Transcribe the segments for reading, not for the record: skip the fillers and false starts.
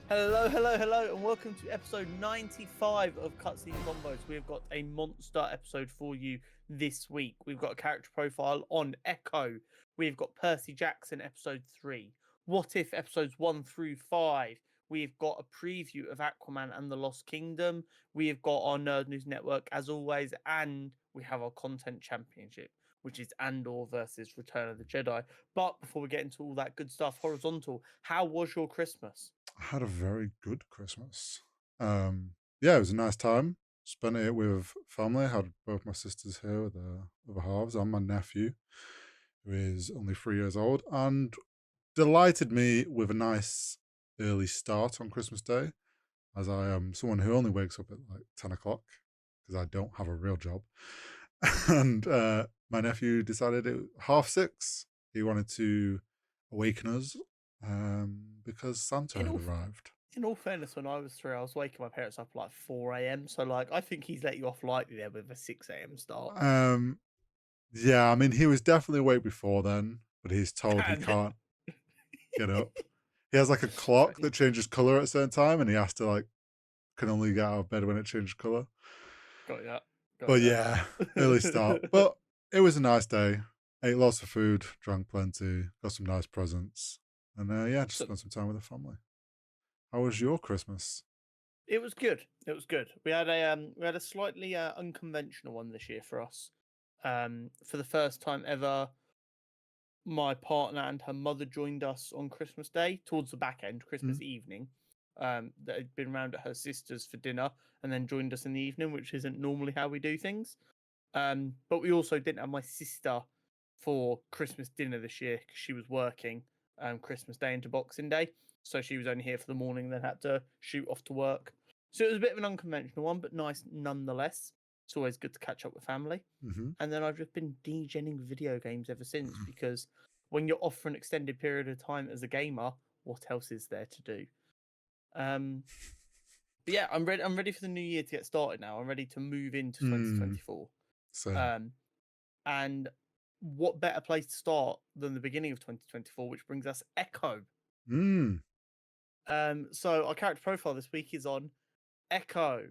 Hello, hello, hello, and welcome to episode 95 of Cutscene Combos. We've got a monster episode for you this week. We've got a character profile on Echo. We've got Percy Jackson episode 3. What If episodes 1 through 5. We've got a preview of Aquaman and the Lost Kingdom. We've got our Nerd News Network as always, and we have our content championship, which is Andor versus Return of the Jedi. But before we get into all that good stuff, Horizontal, how was your Christmas? I had a very good Christmas. Yeah, it was a nice time. Spent it with family. Had both my sisters here with the other halves and my nephew, who is only 3 years old, and delighted me with a nice early start on Christmas Day, as I am someone who only wakes up at like 10 o'clock because I don't have a real job. And my nephew decided at 6:30 he wanted to awaken us because Santa In had all arrived. in all fairness, when I was 3, I was waking my parents up at like 4 a.m. So like, I think he's let you off lightly there with a 6 a.m. start. Um, yeah, I mean, he was definitely awake before then, but he's told he And then, can't get up. He has like a clock that changes color at a certain time, and he has to like can only get out of bed when it changes color. got ya, got But ya. yeah, early start. But it was a nice day. Ate lots of food, drank plenty, got some nice presents, and yeah, just So spent some time with the family. How was your Christmas? it was good. It was good. We had a slightly unconventional one this year for us. For the first time ever, my partner and her mother joined us on Christmas Day towards the back end, Mm. Christmas evening. That had been round at her sister's for dinner and then joined us in the evening, which isn't normally how we do things. But we also didn't have my sister for Christmas dinner this year because she was working Christmas Day into Boxing Day. So she was only here for the morning, then had to shoot off to work. So it was a bit of an unconventional one, but nice nonetheless. It's always good to catch up with family. Mm-hmm. And then I've just been degenning video games ever since because when you're off for an extended period of time as a gamer, what else is there to do? Um, but yeah, I'm ready. I'm ready for the new year to get started now. I'm ready to move into Mm. 2024. Same. Um, and what better place to start than the beginning of 2024, which brings us Echo. Mm. So our character profile this week is on Echo.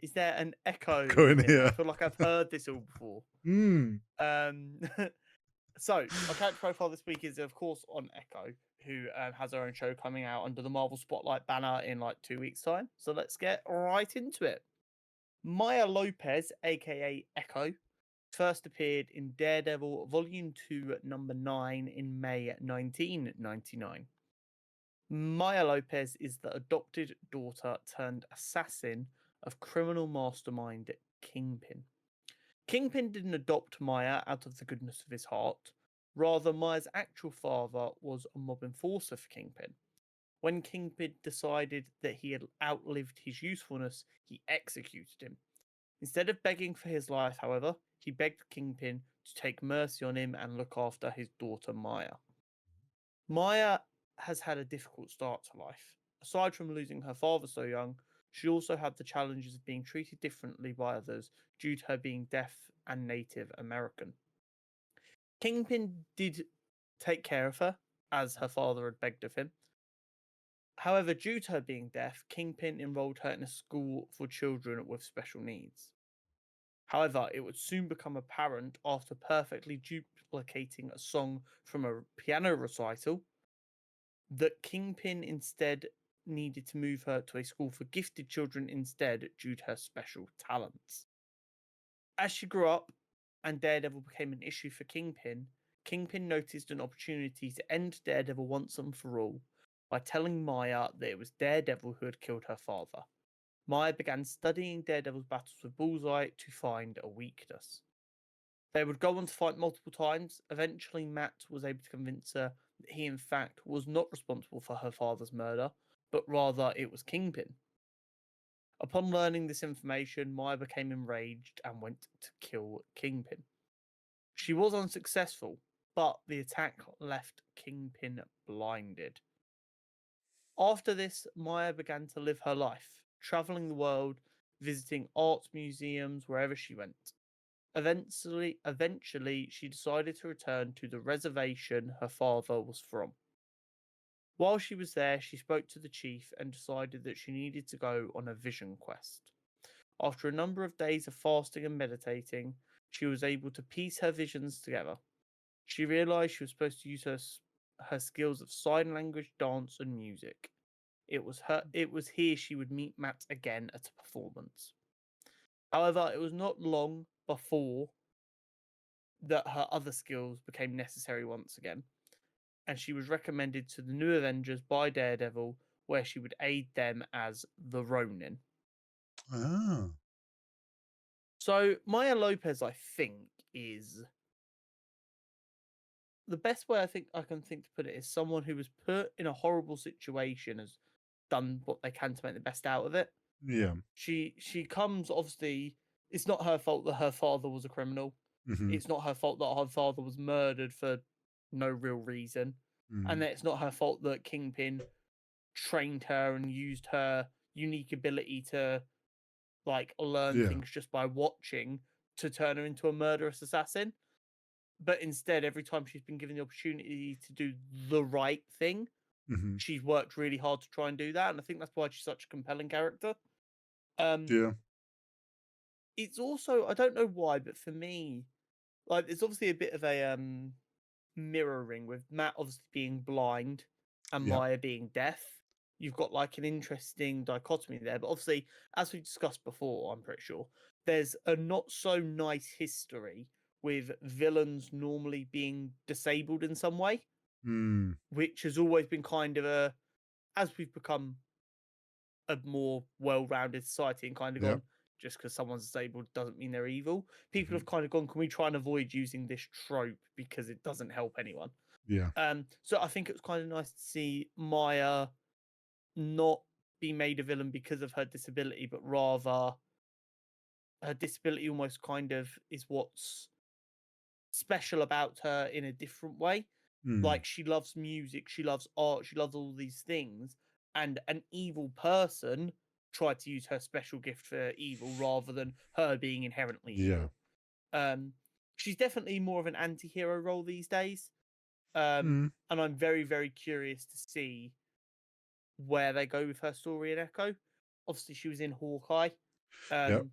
Is there an echo Go in in here? I here. feel like I've heard this all before. Mm. Um, so our character profile this week is, of course, on Echo, who has her own show coming out under the Marvel Spotlight banner in like 2 weeks' time. So let's get right into it. Maya Lopez, aka Echo, first appeared in Daredevil Volume 2, Number 9 in May 1999. Maya Lopez is the adopted daughter turned assassin of criminal mastermind Kingpin. Kingpin didn't adopt Maya out of the goodness of his heart. Rather, Maya's actual father was a mob enforcer for Kingpin. When Kingpin decided that he had outlived his usefulness, he executed him. Instead of begging for his life, however, he begged Kingpin to take mercy on him and look after his daughter Maya. Maya has had a difficult start to life. Aside from losing her father so young, she also had the challenges of being treated differently by others due to her being deaf and Native American. Kingpin did take care of her, as her father had begged of him. However, due to her being deaf, Kingpin enrolled her in a school for children with special needs. However, it would soon become apparent after perfectly duplicating a song from a piano recital that Kingpin instead needed to move her to a school for gifted children instead due to her special talents. As she grew up and Daredevil became an issue for Kingpin, Kingpin noticed an opportunity to end Daredevil once and for all by telling Maya that it was Daredevil who had killed her father. Maya began studying Daredevil's battles with Bullseye to find a weakness. They would go on to fight multiple times. Eventually, Matt was able to convince her that he, in fact, was not responsible for her father's murder, but rather it was Kingpin. Upon learning this information, Maya became enraged and went to kill Kingpin. She was unsuccessful, but the attack left Kingpin blinded. After this, Maya began to live her life, traveling the world, visiting art museums wherever she went. Eventually, she decided to return to the reservation her father was from. While she was there, she spoke to the chief and decided that she needed to go on a vision quest. After a number of days of fasting and meditating, she was able to piece her visions together. She realized she was supposed to use her skills of sign language, dance, and music. It was here she would meet Matt again at a performance. However, it was not long before that her other skills became necessary once again, and she was recommended to the New Avengers by Daredevil, where she would aid them as the Ronin. Ah, So Maya Lopez, I think, is the best way I can think to put it is someone who was put in a horrible situation has done what they can to make the best out of it. yeah. She comes obviously. It's not her fault that her father was a criminal. Mm-hmm. It's not her fault that her father was murdered for no real reason, and Mm. that it's not her fault that Kingpin trained her and used her unique ability to like learn Yeah. things just by watching to turn her into a murderous assassin. But instead, every time she's been given the opportunity to do the right thing, Mm-hmm. she's worked really hard to try and do that. And I think that's why she's such a compelling character. Um, Yeah. it's also I don't know why, but for me, like it's obviously a bit of a mirroring with Matt obviously being blind and Yeah. Maya being deaf. You've got like an interesting dichotomy there, but obviously, as we discussed before, I'm pretty sure there's a not so nice history with villains normally being disabled in some way, Mm. which has always been kind of a as we've become a more well-rounded society and kind of Yeah. gone just because someone's disabled doesn't mean they're evil. People Mm-hmm. have kind of gone, can we try and avoid using this trope because it doesn't help anyone? Yeah. So I think it was kind of nice to see Maya not be made a villain because of her disability, but rather her disability almost kind of is what's special about her in a different way. Mm. Like she loves music, she loves art, she loves all these things, and an evil person tried to use her special gift for evil rather than her being inherently Yeah. evil. Um, she's definitely more of an anti-hero role these days. Mm. And I'm very, very curious to see where they go with her story in Echo. Obviously, she was in Hawkeye, Yep. um,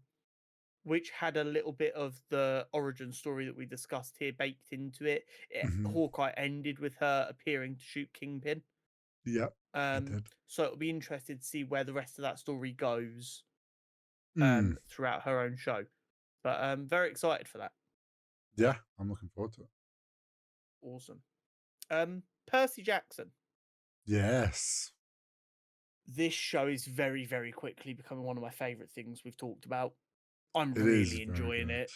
which had a little bit of the origin story that we discussed here baked into it. Mm-hmm. Hawkeye ended with her appearing to shoot Kingpin. Yep. It did. So it'll be interesting to see where the rest of that story goes Mm. throughout her own show. But very excited for that. Yeah. I'm looking forward to it. Awesome. Percy Jackson. Yes. This show is very, very quickly becoming one of my favorite things we've talked about. I'm It is really very enjoying good. it.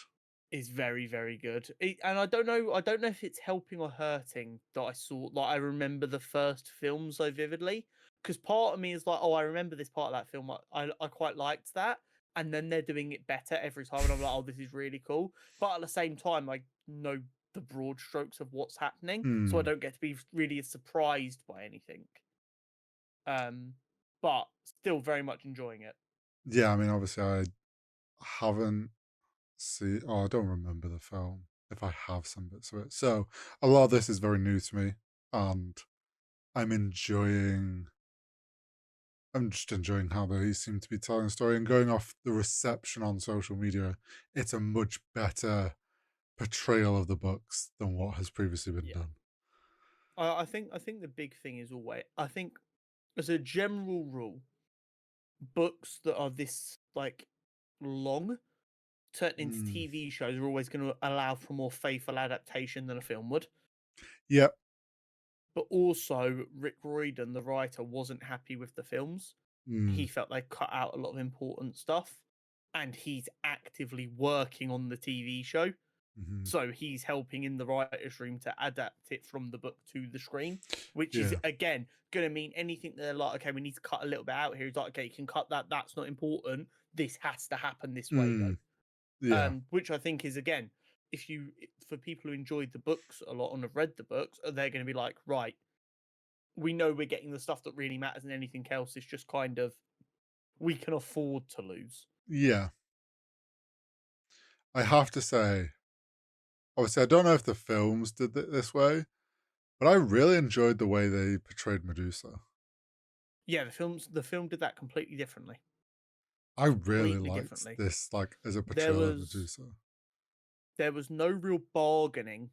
It's very, very good. And I don't know if it's helping or hurting that I saw like I remember the first film so vividly. Because part of me is like, oh, I remember this part of that film. I quite liked that. And then they're doing it better every time, and I'm like, oh, this is really cool. But at the same time, I know the broad strokes of what's happening, so I Mm. don't get to be really surprised by anything. Um, but still very much enjoying it. Yeah. I mean, obviously, I haven't seen. Oh, I don't remember the film. If I have some bits of it, so a lot of this is very new to me, and I'm enjoying. I'm just enjoying how they seem to be telling the story and going off the reception on social media. It's a much better portrayal of the books than what has previously been Yeah. done. I think the big thing is always I think as a general rule, books that are this like long turned into Mm. TV shows are always going to allow for more faithful adaptation than a film would. Yep. But also, Rick Riordan, the writer, wasn't happy with the films. He Mm. felt they cut out a lot of important stuff, and he's actively working on the TV show. Hmm. So he's helping in the writers' room to adapt it from the book to the screen, which is Yeah. again going to mean anything they're like, okay, we need to cut a little bit out here. He's like, okay, you can cut that. That's not important. This has to happen this way though. Mm. Yeah. Which I think is again, if you for people who enjoyed the books a lot and have read the books, they're going to be like, right, we know we're getting the stuff that really matters, and anything else is just kind of we can afford to lose. Yeah. I have to say, obviously, I don't know if the films did it this way, But I really enjoyed the way they portrayed Medusa. Yeah, the film did that completely differently. I really Completely liked differently. this, like, as a There portrayal of was Medusa. there was no real bargaining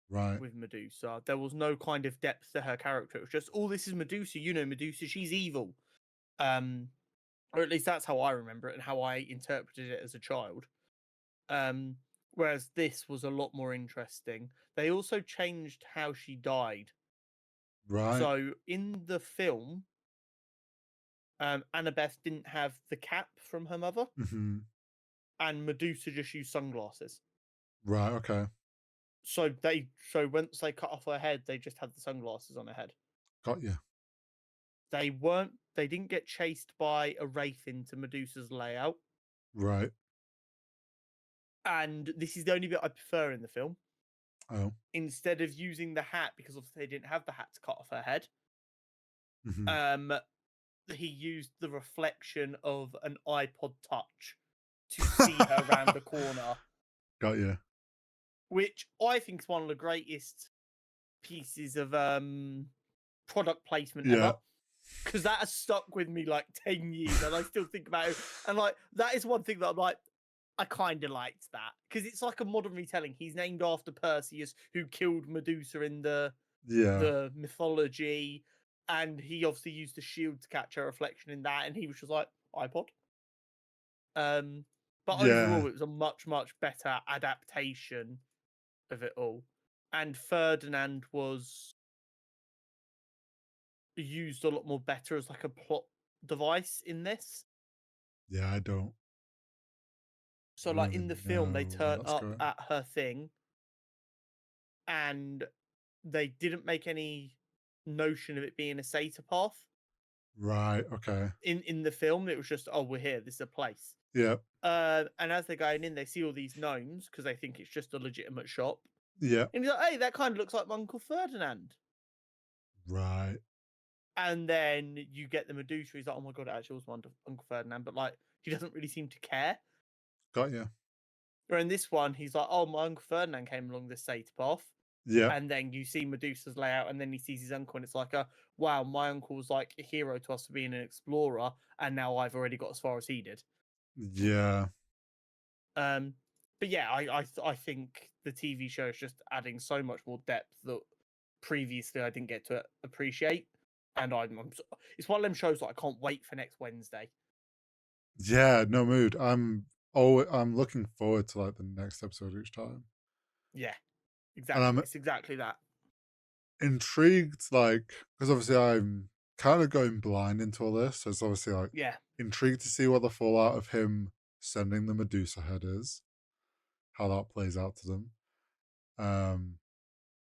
Right. with Medusa. There was no kind of depth to her character. It was just, oh, this is Medusa. You know, Medusa, she's evil. Um, or at least that's how I remember it and how I interpreted it as a child. Um, whereas this was a lot more interesting. They also changed how she died. Right. So in the film, Annabeth didn't have the cap from her mother, Hmm. and Medusa just used sunglasses. Right. Okay. So once they cut off her head, they just had the sunglasses on her head. Got you. They didn't get chased by a wraith into Medusa's layout. Right. And this is the only bit I prefer in the film. Oh. Instead of using the hat, because obviously they didn't have the hat to cut off her head, Hmm. um, he used the reflection of an iPod Touch to see her round a corner, Got you. which I think is one of the greatest pieces of product placement Yeah. ever. Because that has stuck with me like 10 years, and I still think about it. And like, that is one thing that I'm like, I kind of liked that. Because it's like a modern retelling. He's named after Perseus, who killed Medusa in Yeah. the mythology. And he obviously used the shield to catch her reflection in that. And he was just like, iPod. Um, but Yeah. overall, it was a much, much better adaptation of it all. And Ferdinand was used a lot more better as like a plot device in this. Yeah. I don't So, like really in the film, they know where turn that's up going. at her thing, and they didn't make any notion of it being a satypath. Right. Okay. In the film, it was just, oh, we're here. This is a place. Yeah. And as they're going in, they see all these gnomes because they think it's just a legitimate shop. Yeah. And he's like, hey, that kind of looks like my Uncle Ferdinand. Right. And then you get the Medusa. He's like, oh my god, it actually was my Uncle Ferdinand. But like, he doesn't really seem to care. Got you. Where in this one, he's like, oh, my Uncle Ferdinand came along this satypath. Yeah. And then you see Medusa's layout, and then he sees his uncle, and it's like, wow, my uncle was like a hero to us for being an explorer, and now I've already got as far as he did. Yeah. But yeah, I think the TV show is just adding so much more depth that previously I didn't get to appreciate, and it's one of them shows that I can't wait for next Wednesday. Yeah. No mood. I'm looking forward to like the next episode each time. Yeah, And exactly. I'm It's exactly that. intrigued, like, because obviously I'm kind of going blind into all this. So it's obviously like Yeah. intrigued to see what the fallout of him sending the Medusa head is, how that plays out to them.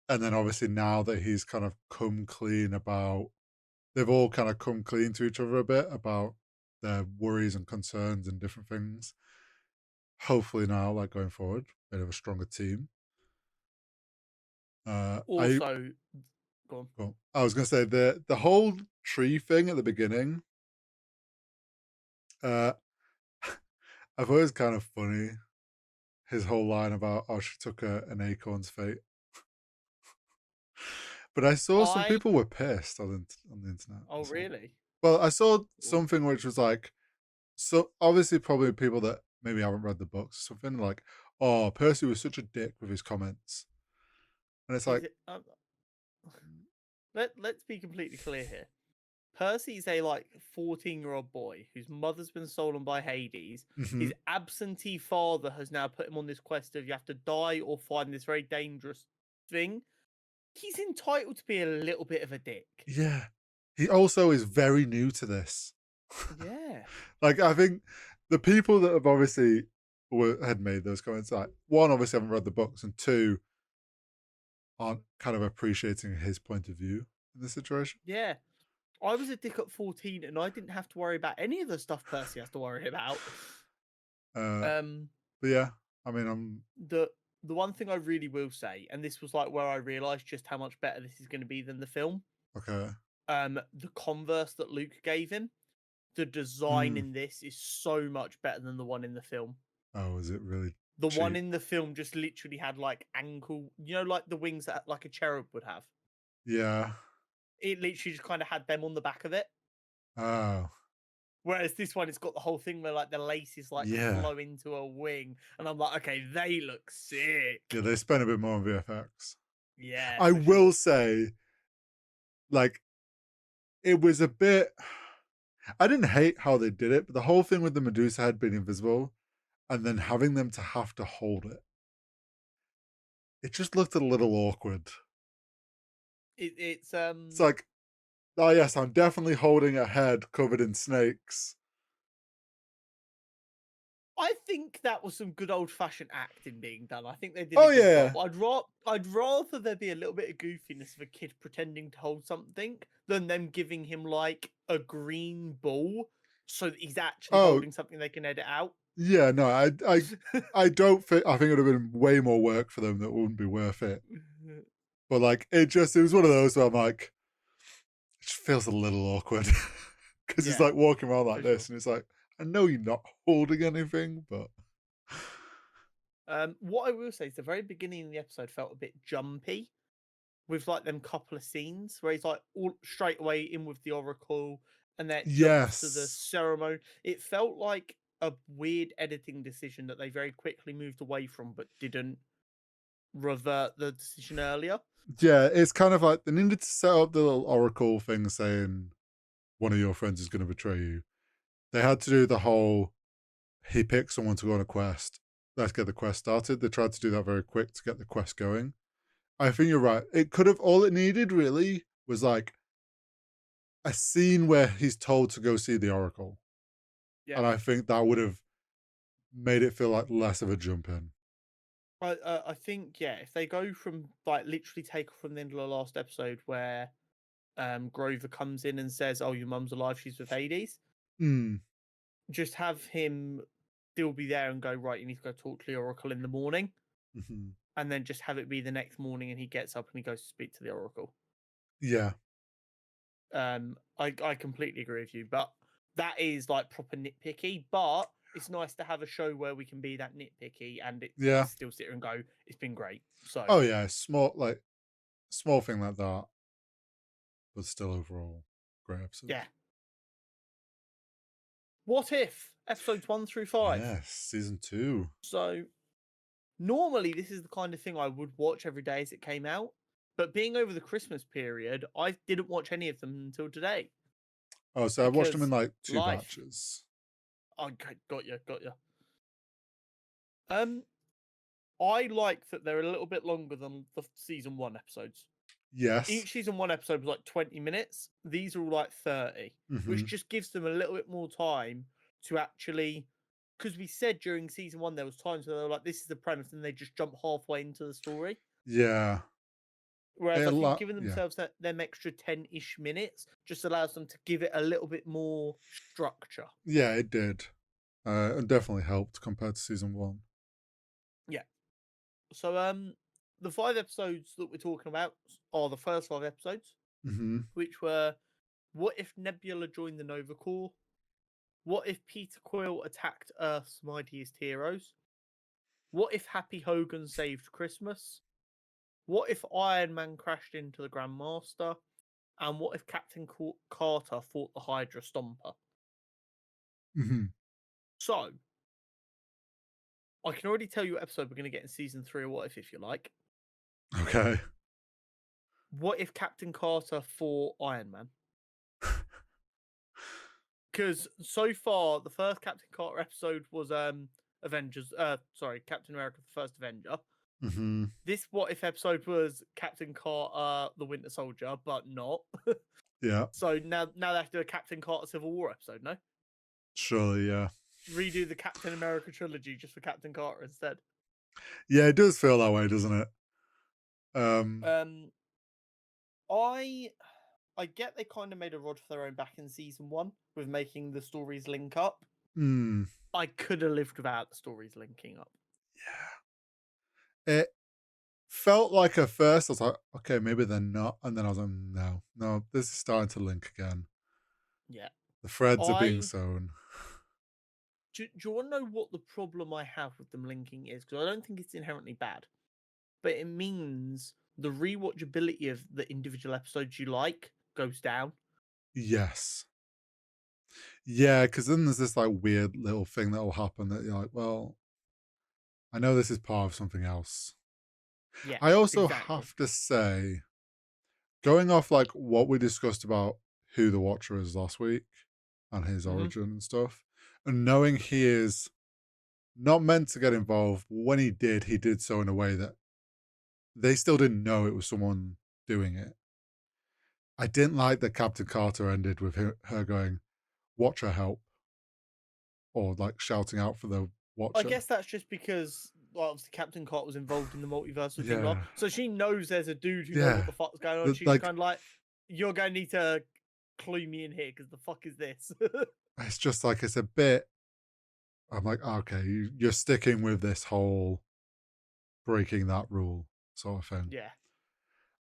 And then obviously now that he's kind of come clean about, they've all kind of come clean to each other a bit about their worries and concerns and different things. Hopefully now, like going forward, bit of a stronger team. I Also, go on. well, I was gonna say the whole tree thing at the beginning. Uh, I've always kind of funny his whole line about oh she took an acorn's fate. But I saw some I people were pissed on the internet. I Oh saw. really? Well, I saw Ooh. something which was like, so obviously probably people that maybe haven't read the books, something like, oh, Percy was such a dick with his comments. And it's Is like, it? Let's be completely clear here. Percy's a like 14-year-old boy whose mother's been stolen by Hades. mhm, His absentee father has now put him on this quest of you have to die or find this very dangerous thing. He's entitled to be a little bit of a dick. yeah. He also is very new to this. Yeah. Like, I think the people that have obviously had made those comments, like, one, obviously haven't read the books, and two, aren't kind of appreciating his point of view in the situation. Yeah. I was a dick at 14 and I didn't have to worry about any of the stuff Percy has to worry about. Uh, Um but yeah, I mean, I'm the the one thing I really will say, and this was like where I realized just how much better this is going to be than the film. okay. The Converse that Luke gave him, the design Mm. in this is so much better than the one in the film. Oh, is it really The one cheap? in the film just literally had like ankle, like the wings that like a cherub would have. Yeah. It literally just kind of had them on the back of it. Oh. Whereas this one, it's got the whole thing where like the laces like Yeah. flow into a wing, and I'm like, okay, they look sick. Yeah, they spent a bit more on VFX. Yeah, I for sure. will say, like, it was a bit. I didn't hate how they did it, but the whole thing with the Medusa head being invisible and then having them to have to hold it, it just looked a little awkward. It's It's like, oh yes, I'm definitely holding a head covered in snakes. I think that was some good old fashioned acting being done. I think they did a Oh good yeah, job. I'd rather there be a little bit of goofiness of a kid pretending to hold something than them giving him like a green ball so that he's actually oh holding something they can edit out. yeah. No, I don't think. I think it would have been way more work for them that wouldn't be worth it. But like, it was one of those where I'm like, it just feels a little awkward because he's Yeah, like walking around like for sure. this, and it's like, I know you're not holding anything, but What I will say is the very beginning of the episode felt a bit jumpy with like them couple of scenes where he's like all straight away in with the Oracle and then it jumps to the yes, ceremony. It felt like a weird editing decision that they very quickly moved away from but didn't revert the decision earlier. yeah, it's kind of like they needed to set up the little oracle thing saying one of your friends is going to betray you. They had to do the whole he picked someone to go on a quest. Let's get the quest started. They tried to do that very quick to get the quest going. I think you're right. It could have all it needed really was like a scene where he's told to go see the oracle, Yeah. and I think that would have made it feel like less of a jump in. I think yeah, if they go from like literally take from the end of the last episode where Grover comes in and says, "Oh, your mum's alive, she's with Hades," Hmm. just have him still be there and go, right, you need to go talk to the Oracle in the morning, Mm-hmm. and then just have it be the next morning and he gets up and he goes to speak to the Oracle. Yeah. I completely agree with you, but that is like proper nitpicky, but it's nice to have a show where we can be that nitpicky and it Yeah. still sit here and go, it's been great. So Oh yeah. Small thing like that, but still overall great episode. yeah. What if episodes 1 through 5? Yes, season 2. So normally this is the kind of thing I would watch every day as it came out. But being over the Christmas period, I didn't watch any of them until today Oh, so I watched them in because like 2 life. batches. Okay, got you, got you. Um, I like that they're a little bit longer than the season 1 episodes. Yes. Each season 1 episode was like 20 minutes. These are all like 30, Mm-hmm. which just gives them a little bit more time to actually. Because we said during season 1 there was times where they were like, "This is the premise," and they just jump halfway into the story. Yeah. Whereas A I think lot. giving Yeah. themselves them extra 10-ish minutes just allows them to give it a little bit more structure. Yeah, it did. It definitely helped compared to season 1. Yeah. So the 5 episodes that we're talking about are the first 5 episodes, Mm-hmm. which were what if Nebula joined the Nova Corps? What if Peter Quill attacked Earth's mightiest heroes? What if Happy Hogan saved Christmas? What if Iron Man crashed into the Grandmaster? And what if Captain Carter fought the Hydra Stomper? Mm-hmm. So, I can already tell you what episode we're going to get in season 3 of What If you like. Okay. What if Captain Carter fought Iron Man? Because so far, the first Captain Carter episode was Avengers. Captain America, the first Avenger. Mm-hmm. This What If episode was Captain Carter, the Winter Soldier, but not. Yeah. So now they have to do a Captain Carter Civil War episode, no? Surely, yeah. Redo the Captain America trilogy just for Captain Carter instead. Yeah, it does feel that way, doesn't it? Um, I get they kind of made a rod for their own back in season 1 with making the stories link up. mm, I could have lived without the stories linking up. yeah. It felt like at first I was like, okay, maybe they're not. And then I was like, no, this is starting to link again. Yeah. The threads are being I sewn. do you want to know what the problem I have with them linking is? Because I don't think it's inherently bad, but it means the rewatchability of the individual episodes you like goes down. Yes. Yeah, because then there's this like weird little thing that will happen that you're like, well, I know this is part of something else. Yeah, I also exactly. have to say, going off like what we discussed about who the Watcher is last week and his Hmm. origin and stuff, and knowing he is not meant to get involved, but when he did so in a way that they still didn't know it was someone doing it. I didn't like that Captain Carter ended with her going, Watcher help, or like shouting out for the I Watcher. guess that's just because well, obviously Captain Carter was involved in the multiversal thing, Yeah. so she knows there's a dude who knows what Yeah. the fuck's going on. She's just Like, kind of like, "You're going to need to clue me in here because the fuck is this?" it's just like, it's a bit, I'm like, okay, you're sticking with this whole breaking that rule sort of thing. Yeah.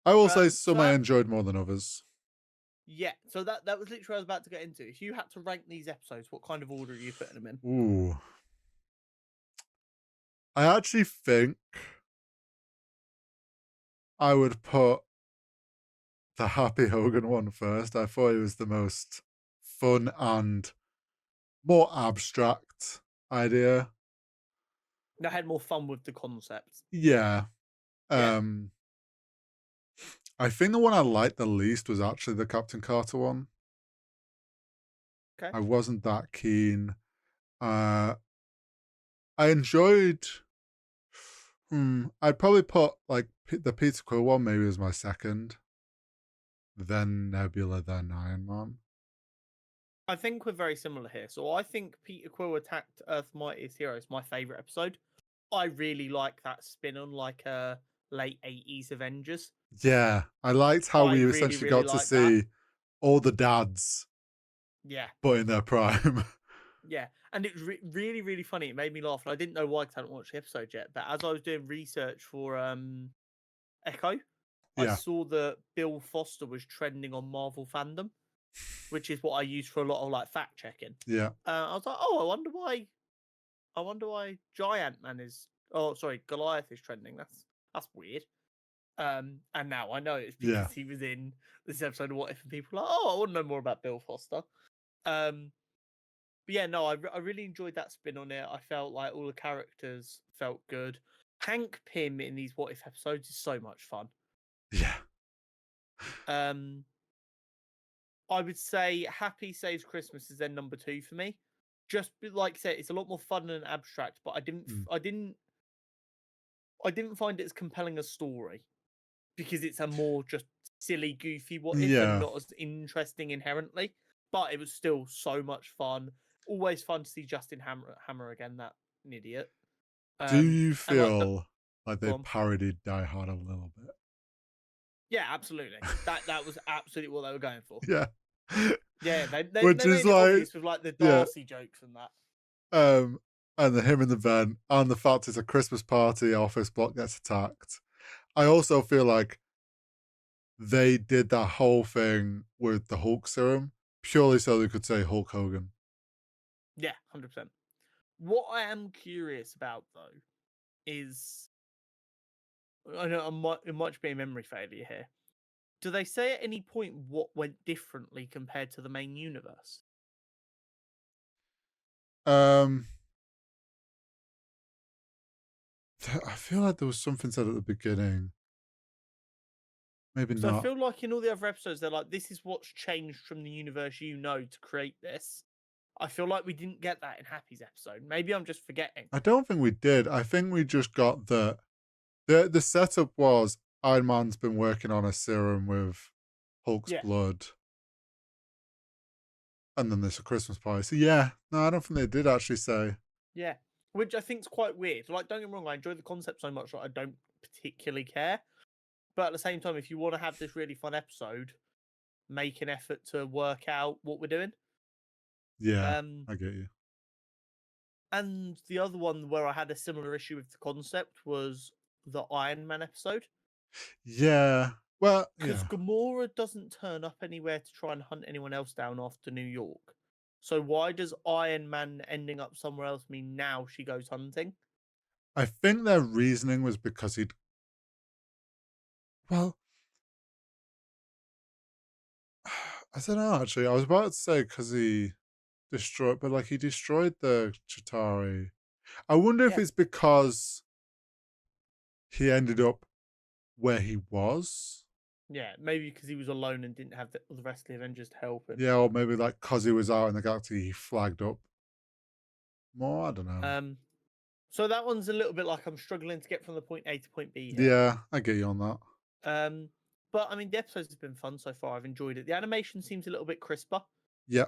I will say So some I enjoyed more than others. yeah, so that was literally what I was about to get into. If you had to rank these episodes, what kind of order are you putting them in? Ooh. I actually think I would put the Happy Hogan one first. I thought it was the most fun and more abstract idea. I had more fun with the concept. Yeah. Yeah. Um I think the one I liked the least was actually the Captain Carter one. Okay. I wasn't that keen. Uh I enjoyed I'd probably put like the Peter Quill one maybe as my second, then Nebula, then Iron Man. I think we're very similar here. So I think Peter Quill attacked Earth's Mightiest Heroes, my favorite episode. I really like that spin on like late 80s Avengers. Yeah, I liked how I we really, essentially really got to like that. see all the dads, Yeah. but in their prime. Yeah. And it was really, really funny. It made me laugh. And I didn't know why because I hadn't watched the episode yet. But as I was doing research for Echo, I Yeah, saw that Bill Foster was trending on Marvel fandom, which is what I use for a lot of like fact checking. yeah, I was like, oh, I wonder why. I wonder why Giant Man is. Oh, sorry, Goliath is trending. That's weird. And now I know it's yeah, because he was in this episode of What If, and people are like, oh, I want to know more about Bill Foster. Um, but yeah, no, I really enjoyed that spin on it. I felt like all the characters felt good. Hank Pym in these What If episodes is so much fun. yeah, Um, I would say Happy Saves Christmas is then number 2 for me. Just like I said, it's a lot more fun and abstract, but mm, I didn't find it as compelling a story because it's a more just silly, goofy what if and yeah. not as interesting inherently. But it was still so much fun. Always fun to see Justin Hammer again. That an idiot. Do you And like the feel like go they on. parodied Die Hard a little bit? Yeah, absolutely. That was absolutely what they were going for. Yeah. Yeah, they Which is made it like, obvious with like the yeah, Darcy jokes and that. um, and the him in the van, and the fact it's a Christmas party, office block gets attacked. I also feel like they did that whole thing with the Hulk serum purely so they could say Hulk Hogan. Yeah, 100%. What I am curious about though is I know it might just be a memory failure here. Do they say at any point what went differently compared to the main universe? Um, I feel like there was something said at the beginning. Maybe So I not. feel like in all the other episodes, they're like, this is what's changed from the universe you know to create this. I feel like we didn't get that in Happy's episode. Maybe I'm just forgetting. I don't think we did. I think we just got the setup was Iron Man's been working on a serum with Hulk's Yeah, blood, and then there's a Christmas party. So yeah, no, I don't think they did actually say. yeah. Which I think is quite weird. Like, don't get me wrong, I enjoy the concept so much that I don't particularly care. But at the same time, if you want to have this really fun episode, make an effort to work out what we're doing. Yeah, Um, I get you. and the other one where I had a similar issue with the concept was the Iron Man episode. Yeah, well, Because yeah. Gamora doesn't turn up anywhere to try and hunt anyone else down after New York. So why does Iron Man ending up somewhere else mean now she goes hunting? I think their reasoning was because he'd Well, I don't know. Actually, I was about to say because he destroyed the Chitauri. I wonder if Yeah, it's because he ended up where he was. yeah, maybe because he was alone and didn't have the rest of the Avengers to help him. Yeah, or maybe like because he was out in the galaxy, he flagged up more. I don't know. Um, so that one's a little bit like I'm struggling to get from the point A to point B here. Yeah, I get you on that. Um, but I mean, the episodes have been fun so far. I've enjoyed it. The animation seems a little bit crisper, Yeah,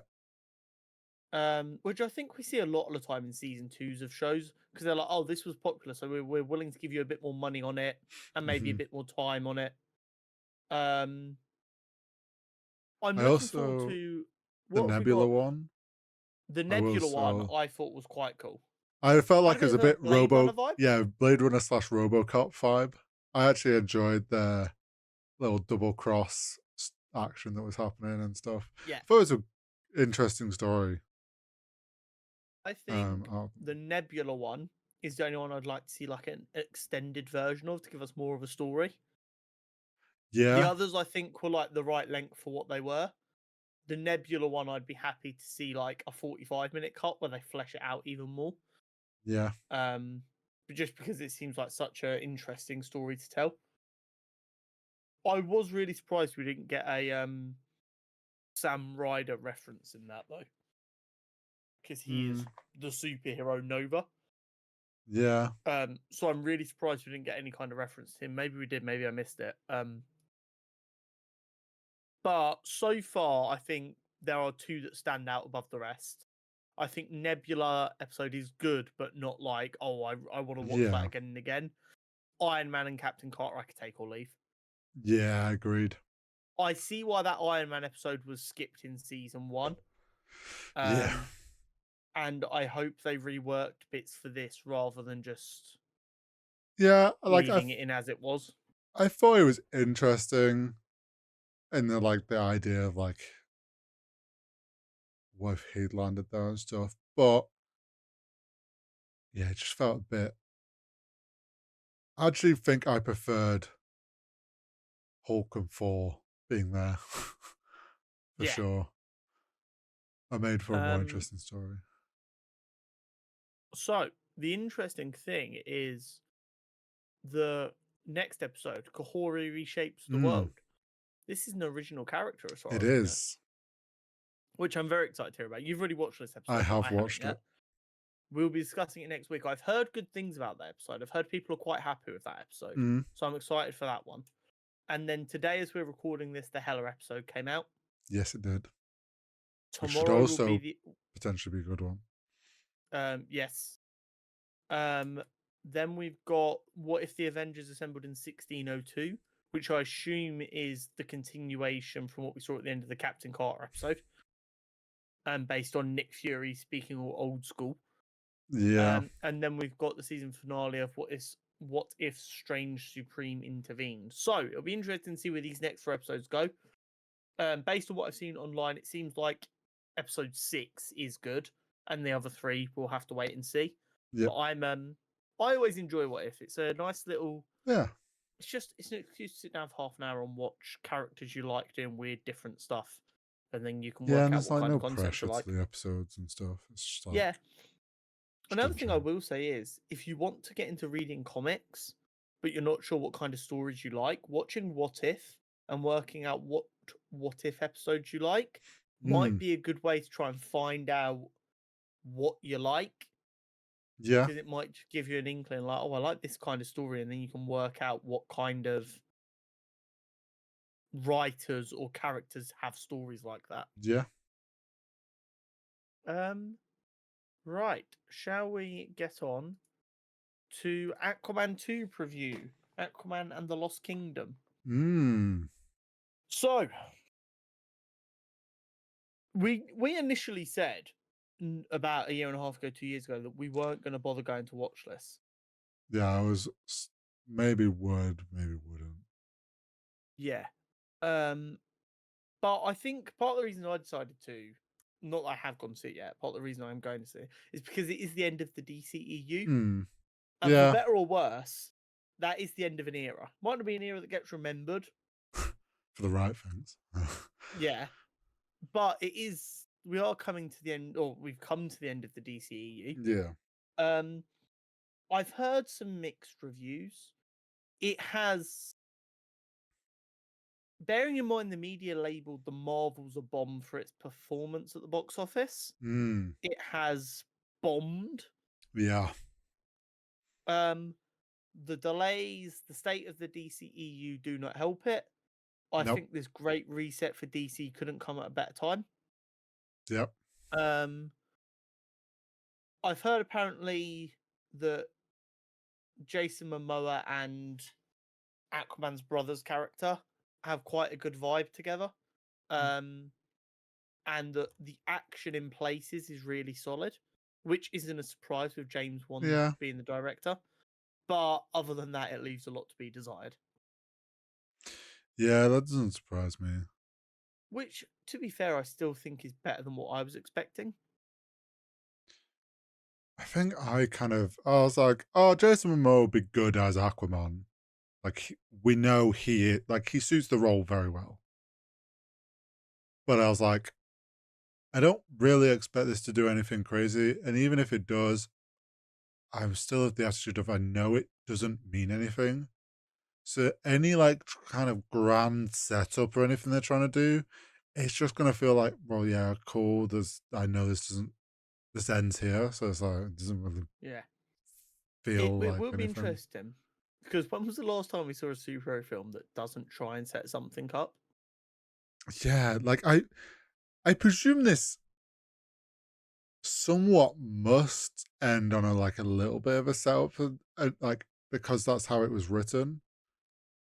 which I think we see a lot of the time in season twos of shows because they're like, "Oh, this was popular, so we're willing to give you a bit more money on it and maybe a hmm bit more time on it." Um, I'm I looking forward also to the what have we Nebula got? one. The I will Nebula one. so I thought was quite cool. I felt Had a like it bit was of a a bit Blade Runner vibe. Yeah, Blade Runner slash RoboCop vibe. I actually enjoyed the little double cross action that was happening and stuff. Yeah, I thought it was an interesting story. I think Out the Nebula one is the only one I'd like to see like an extended version of to give us more of a story. The yeah, others I think were like the right length for what they were. The Nebula one I'd be happy to see like a 45-minute cut where they flesh it out even more. yeah, Um, but just because it seems like such an interesting story to tell. I was really surprised we didn't get a Sam Ryder reference in that though, because he is mm, the superhero Nova. yeah, So I'm really surprised we didn't get any kind of reference to him. Maybe we did, maybe I missed it. But so far, I think there are two that stand out above the rest. I think Nebula episode is good, but not like, oh, I want to watch that yeah, again and again. Iron Man and Captain Carter, I could take or leave. yeah. Agreed. I see why that Iron Man episode was skipped in season one. Yeah, Um, and I hope they reworked bits for this rather than just yeah. leaving it in as it was. I thought it was interesting, and the idea of like what if he'd landed there and stuff, but yeah, it just felt a bit. I actually think I preferred Hulk and Thor being there for Yeah. sure. I made for a more Um, interesting story. so the interesting thing is the next episode, Kahori reshapes the Mm, world. This is an original character as far it as we know, is. which I'm very excited to hear about. You've already watched this I episode. have I haven't watched yet. it. We'll be discussing it next week. I've heard good things about that episode. I've heard people are quite happy with that episode. Mm, So I'm excited for that one. And then today, as we're recording this, the Hella episode came out. yes, it did. Which should Tomorrow will be also the potentially be a good one. yes. Um, then we've got What If the Avengers Assembled in 1602, which I assume is the continuation from what we saw at the end of the Captain Carter episode, based on Nick Fury speaking all old school. Yeah, And then we've got the season finale of What If Strange Supreme intervened. So it'll be interesting to see where these next 4 episodes go. Based on what I've seen online, it seems like episode 6 is good, and the other 3 we'll have to wait and see. yep, But I always enjoy What If. It's a nice little. yeah, It's an excuse to sit down for half an hour and watch characters you like doing weird, different stuff, and then you can yeah. work And out there's what like kind no of concepts you pressure like. to the episodes and stuff. It's just like Yeah. just Another thing I enjoy. will say is, if you want to get into reading comics, but you're not sure what kind of stories you like, watching What If and working out what if episodes you like might Mm, be a good way to try and find out what you like, yeah, because it might give you an inkling like, oh, I like this kind of story, and then you can work out what kind of writers or characters have stories like that. yeah. Um, right. Shall we get on to Aquaman 2 preview? Aquaman and the Lost Kingdom. Mm, So we initially said about a year and a half ago, 2 years ago, that we weren't going to bother going to watch this. yeah. Maybe would, maybe wouldn't. Yeah. But I think part of the reason I decided to, not that I have gone to see it yet, part of the reason I'm going to see it is because it is the end of the DCEU. Mm, And for yeah, better or worse, that is the end of an era. Might not be an era that gets remembered. For the right things. Yeah. But it is, we are coming to the end, or we've come to the end of the DCEU. Yeah. I've heard some mixed reviews. It has, bearing in mind the media labeled the Marvels a bomb for its performance at the box office, it has bombed. Yeah. The delays, the state of the DCEU do not help it. I Nope. think this great reset for DC couldn't come at a better time. Yep. I've heard apparently that Jason Momoa and Aquaman's brother's character have quite a good vibe together. And that the action in places is really solid, which isn't a surprise with James Wan being the director. But other than that, it leaves a lot to be desired. Yeah, that doesn't surprise me. Which, to be fair, I still think is better than what I was expecting. I think I was like, oh, Jason Momoa would be good as Aquaman. Like, we know he suits the role very well. But I was like, I don't really expect this to do anything crazy. And even if it does, I'm still of the attitude of I know it doesn't mean anything. So any kind of grand setup or anything they're trying to do, it's just gonna feel like, well, yeah, cool. I know this ends here, so it's like it doesn't really feel It like will be anything. interesting because when was the last time we saw a superhero film that doesn't try and set something up? Yeah, like I presume this somewhat must end on a little bit of a setup, because that's how it was written.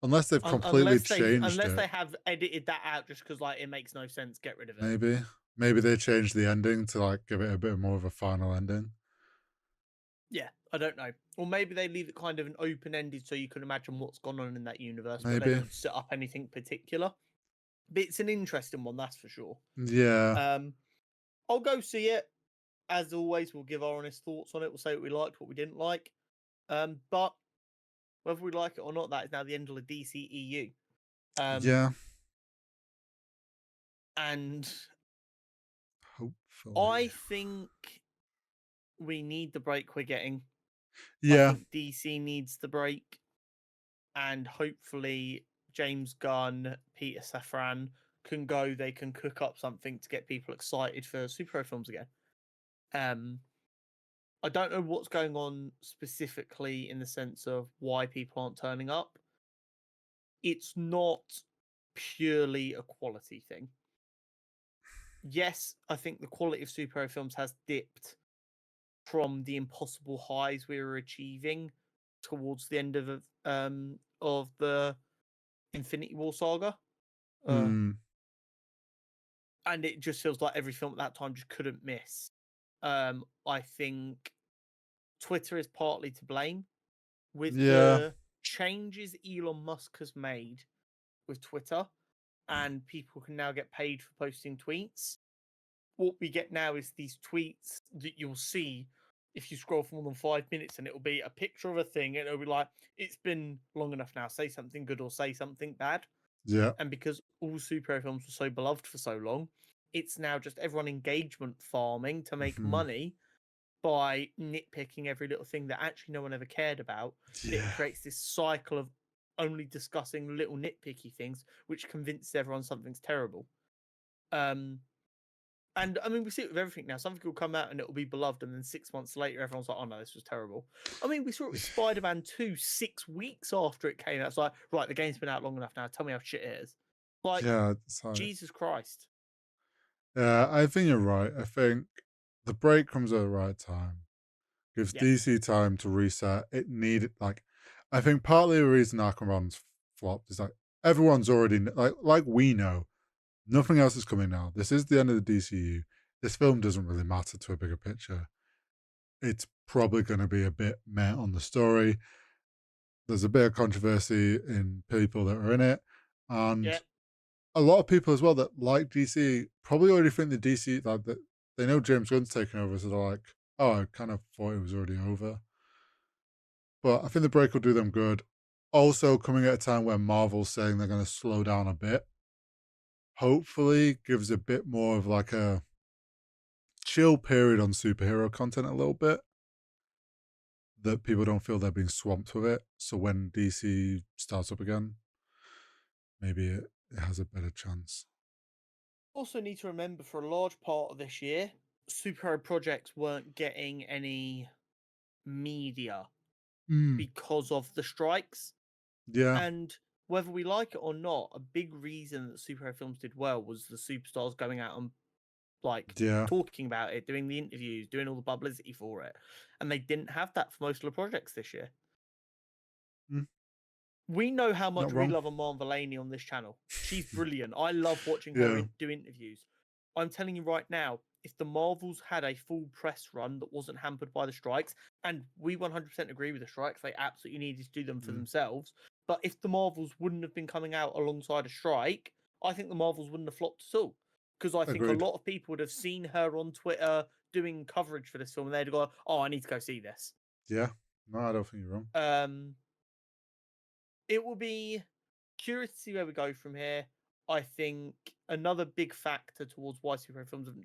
Unless they've completely changed unless it. they have edited that out just because it makes no sense, get rid of it. Maybe they changed the ending to give it a bit more of a final ending. Yeah, I don't know. Or maybe they leave it kind of an open-ended so you can imagine what's gone on in that universe, but they don't set up anything particular. But it's an interesting one, that's for sure. Yeah. I'll go see it. As always, we'll give our honest thoughts on it. We'll say what we liked, what we didn't like. But whether we like it or not, that is now the end of the DCEU. Yeah. And hopefully, I think we need the break we're getting. Yeah. I think DC needs the break. And hopefully James Gunn, Peter Safran they can cook up something to get people excited for superhero films again. I don't know what's going on specifically in the sense of why people aren't turning up. It's not purely a quality thing. Yes, I think the quality of superhero films has dipped from the impossible highs we were achieving towards the end of the Infinity War saga. And it just feels like every film at that time just couldn't miss. I think Twitter is partly to blame with the changes Elon Musk has made with Twitter, and people can now get paid for posting tweets. What we get now is these tweets that you'll see if you scroll for more than 5 minutes, and it'll be a picture of a thing, and it'll be like, it's been long enough now, say something good or say something bad. Yeah. And because all superhero films were so beloved for so long, it's now just everyone engagement farming to make money by nitpicking every little thing that actually no one ever cared about. Yeah. It creates this cycle of only discussing little nitpicky things, which convinces everyone something's terrible. And I mean, we see it with everything now. Something will come out and it will be beloved, and then 6 months later, everyone's like, "Oh no, this was terrible." I mean, we saw it with Spider-Man 2 6 weeks after it came out. It's like, right, the game's been out long enough now. Tell me how shit it is. Like, Jesus Christ. Yeah, I think you're right. I think the break comes at the right time. Gives DC time to reset. It needed I think partly the reason Aquaman's flopped is everyone's already like we know. Nothing else is coming now. This is the end of the DCU. This film doesn't really matter to a bigger picture. It's probably going to be a bit meh on the story. There's a bit of controversy in people that are in it. And a lot of people as well that like DC probably already think the DC, that they know James Gunn's taking over. So they're like, oh, I kind of thought it was already over. But I think the break will do them good. also coming at a time where Marvel's saying they're going to slow down a bit. Hopefully, gives a bit more of like a chill period on superhero content a little bit, that people don't feel they're being swamped with it. So when DC starts up again, maybe it has a better chance. Also, need to remember for a large part of this year, superhero projects weren't getting any media Mm, because of the strikes. yeah, And whether we like it or not, a big reason that superhero films did well was the superstars going out and like yeah, talking about it, doing the interviews, doing all the publicity for it. And they didn't have that for most of the projects this year. mm, We know how not much we wrong. love Aman Vellani on this channel. She's brilliant. I love watching her Yeah, do interviews. I'm telling you right now, if the Marvels had a full press run that wasn't hampered by the strikes, and we 100% agree with the strikes, they absolutely needed to do them for mm, themselves. But if the Marvels wouldn't have been coming out alongside a strike, I think the Marvels wouldn't have flopped at all. Because I think a agreed. lot of people would have seen her on Twitter doing coverage for this film, and they'd go, "Oh, I need to go see this." Yeah, no, I don't think you're wrong. It will be curious to see where we go from here. I think another big factor towards why superhero films haven't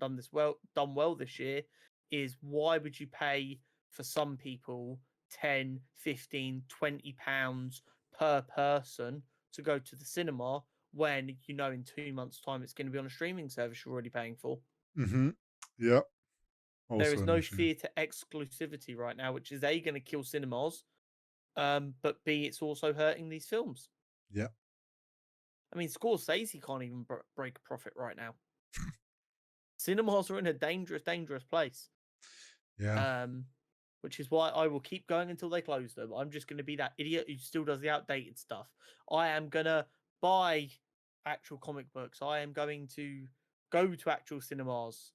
done well this year is why would you pay for some people 10, 15, 20 pounds per person to go to the cinema when you know in 2 months' time it's going to be on a streaming service you're already paying for. Mm-hmm. Yeah, There also is an no issue. fear to exclusivity right now, which is A, going to kill cinemas, but B, it's also hurting these films. Yeah, I mean, Scorsese can't even break a profit right now. Cinemas are in a dangerous, dangerous place. yeah, Um, which is why I will keep going until they close them. I'm just going to be that idiot who still does the outdated stuff. I am going to buy actual comic books. I am going to go to actual cinemas.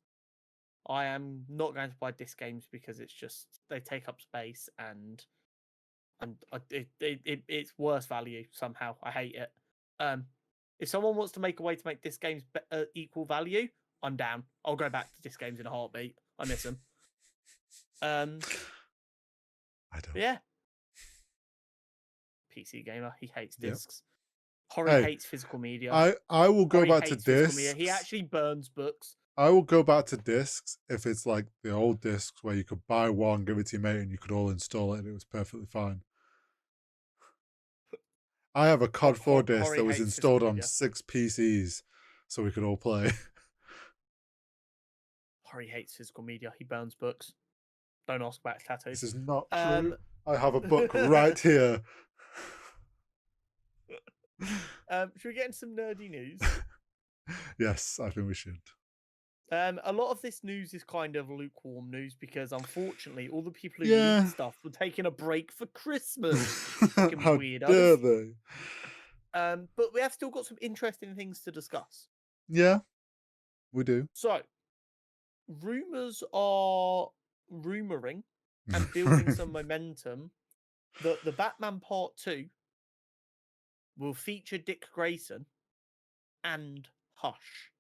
I am not going to buy disc games because it's just they take up space and it's worse value somehow. I hate it. Um, if someone wants to make a way to make disc games equal value, I'm down. I'll go back to disc games in a heartbeat. I miss them. I don't. Yeah, PC gamer. He hates Yeah. discs. Horry Hey, hates physical media. I will go Horry back to hates physical media. He discs. actually burns books. I will go back to discs if it's like the old discs where you could buy one, give it to your mate, and you could all install it, and it was perfectly fine. I have a COD 4 disc Horry that was hates physical installed on media. 6 PCs, so we could all play. Horry hates physical media. He burns books. Don't ask about his tattoos. This is not true. I have a book right here. Should we get into some nerdy news? Yes, I think we should. A lot of this news is kind of lukewarm news because unfortunately all the people who Yeah. leaked stuff were taking a break for Christmas. Fucking How weirdos. dare they? But we have still got some interesting things to discuss. Yeah, we do. So, rumors are rumoring and building some momentum that the Batman Part 2 will feature Dick Grayson and Hush.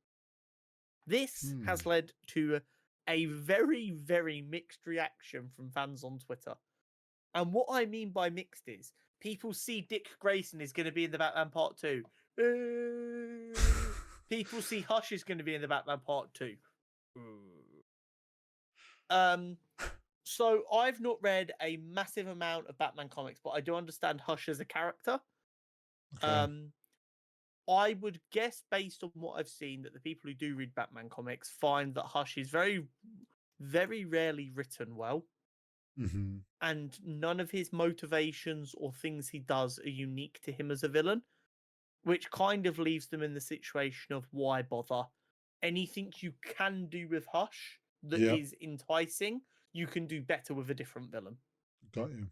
This has led to a very, very mixed reaction from fans on Twitter. And what I mean by mixed is people see Dick Grayson is going to be in the Batman Part 2. People see Hush is going to be in the Batman Part 2. So I've not read a massive amount of Batman comics, but I do understand Hush as a character. Okay. I would guess, based on what I've seen, that the people who do read Batman comics find that Hush is very, very rarely written well. Mm-hmm. And none of his motivations or things he does are unique to him as a villain, which kind of leaves them in the situation of why bother? Anything you can do with Hush that is enticing, you can do better with a different villain. Got you.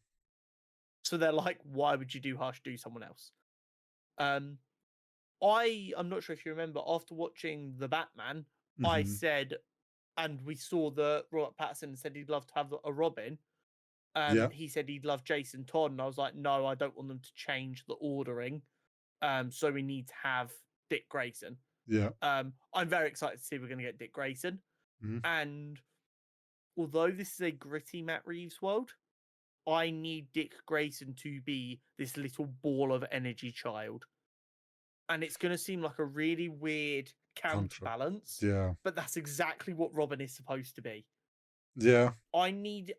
So they're like, why would you do Hush? Do someone else. I'm not sure if you remember, after watching The Batman, I said, and we saw that Robert Pattinson said he'd love to have a Robin. He said he'd love Jason Todd, and I was like, no, I don't want them to change the ordering. So we need to have Dick Grayson. Yeah. I'm very excited to see we're going to get Dick Grayson. Mhm. And although this is a gritty Matt Reeves world, I need Dick Grayson to be this little ball of energy child. And it's going to seem like a really weird counterbalance, Yeah. but that's exactly what Robin is supposed to be. Yeah. I need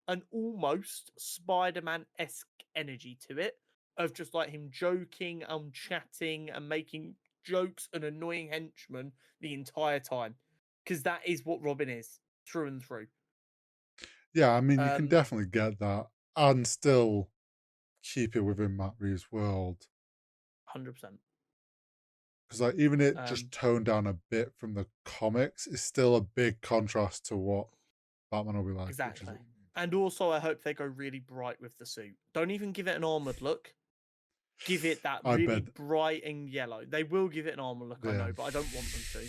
an almost Spider-Man-esque energy to it, of just like him joking and chatting and making jokes and annoying henchmen the entire time, because that is what Robin is through and through. Yeah, I mean, you can 100%. definitely get that and still keep it within Matt Reeves' world. Because like even it just toned down a bit from the comics is still a big contrast to what Batman will be like. Exactly. Which is, And also, I hope they go really bright with the suit. Don't even give it an armored look. Give it that I really bet. bright and yellow. They will give it an armor look, I Yeah. know, but I don't want them to.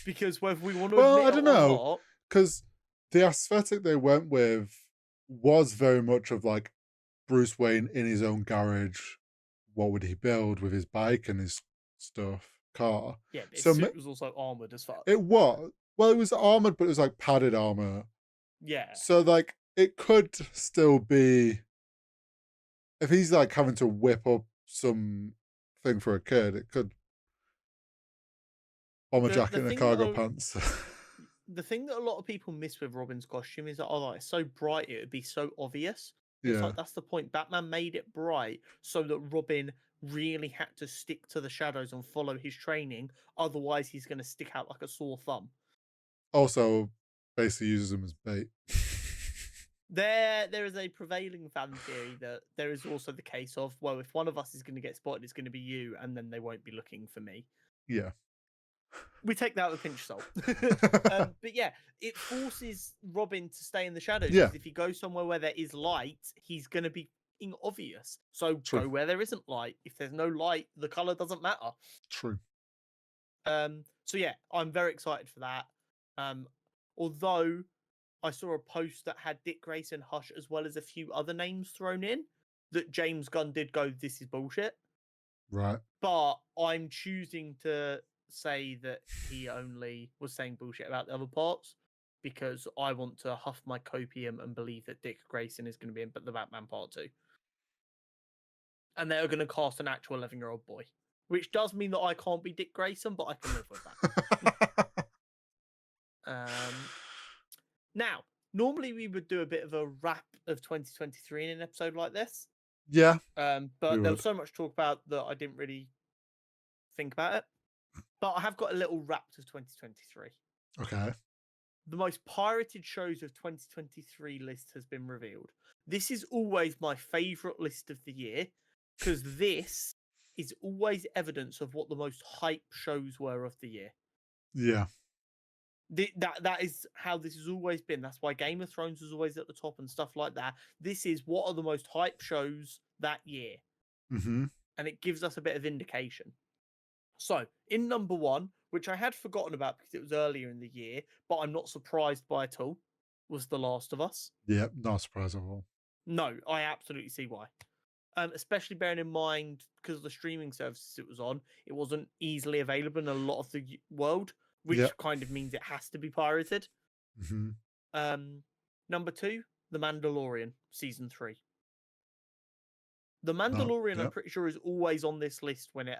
Because whether we want to Well, admit I don't it or know. not, Because the aesthetic they went with was very much of like Bruce Wayne in his own garage. What would he build with his bike and his car? yeah, but his So suit was also armored as fuck. it was. Well, it was armored, but it was like padded armor. Yeah. So like it could still be if he's like having to whip up some thing for a kid, it could bomber jacket and a cargo pants. The thing that a lot of people miss with Robin's costume is that, oh, like, it's so bright, it would be so obvious. It's Yeah. like, that's the point. Batman made it bright so that Robin really had to stick to the shadows and follow his training. Otherwise, he's going to stick out like a sore thumb. Also, basically uses him as bait. There is a prevailing fan theory that there is also the case of, well, if one of us is going to get spotted, it's going to be you, and then they won't be looking for me. Yeah. We take that with a pinch of salt. But yeah, it forces Robin to stay in the shadows. Yeah. Because if he goes somewhere where there is light, he's going to be obvious. So True. go where there isn't light. If there's no light, the color doesn't matter. True. So yeah, I'm very excited for that. Although I saw a post that had Dick Grayson, Hush, as well as a few other names thrown in, that James Gunn did go, this is bullshit. Right. But I'm choosing to say that he only was saying bullshit about the other parts because I want to huff my copium and believe that Dick Grayson is going to be in the Batman Part 2. And they're going to cast an actual 11-year-old boy, which does mean that I can't be Dick Grayson, but I can live with that. Now, normally we would do a bit of a wrap of 2023 in an episode like this. Yeah. But there was so much talk about that I didn't really think about it. But I have got a little wrap of 2023. Okay. The most pirated shows of 2023 list has been revealed. This is always my favourite list of the year because this is always evidence of what the most hype shows were of the year. Yeah. That is how this has always been. That's why Game of Thrones was always at the top and stuff like that. This is what are the most hype shows that year. Mm-hmm. And it gives us a bit of indication. So, in number one, which I had forgotten about because it was earlier in the year, but I'm not surprised by at all, was The Last of Us. Yeah, not surprised at all. No, I absolutely see why. Especially bearing in mind, because of the streaming services it was on, it wasn't easily available in a lot of the world, which kind of means it has to be pirated. Mm-hmm. Number two, The Mandalorian, Season 3. The Mandalorian, I'm pretty sure, is always on this list when it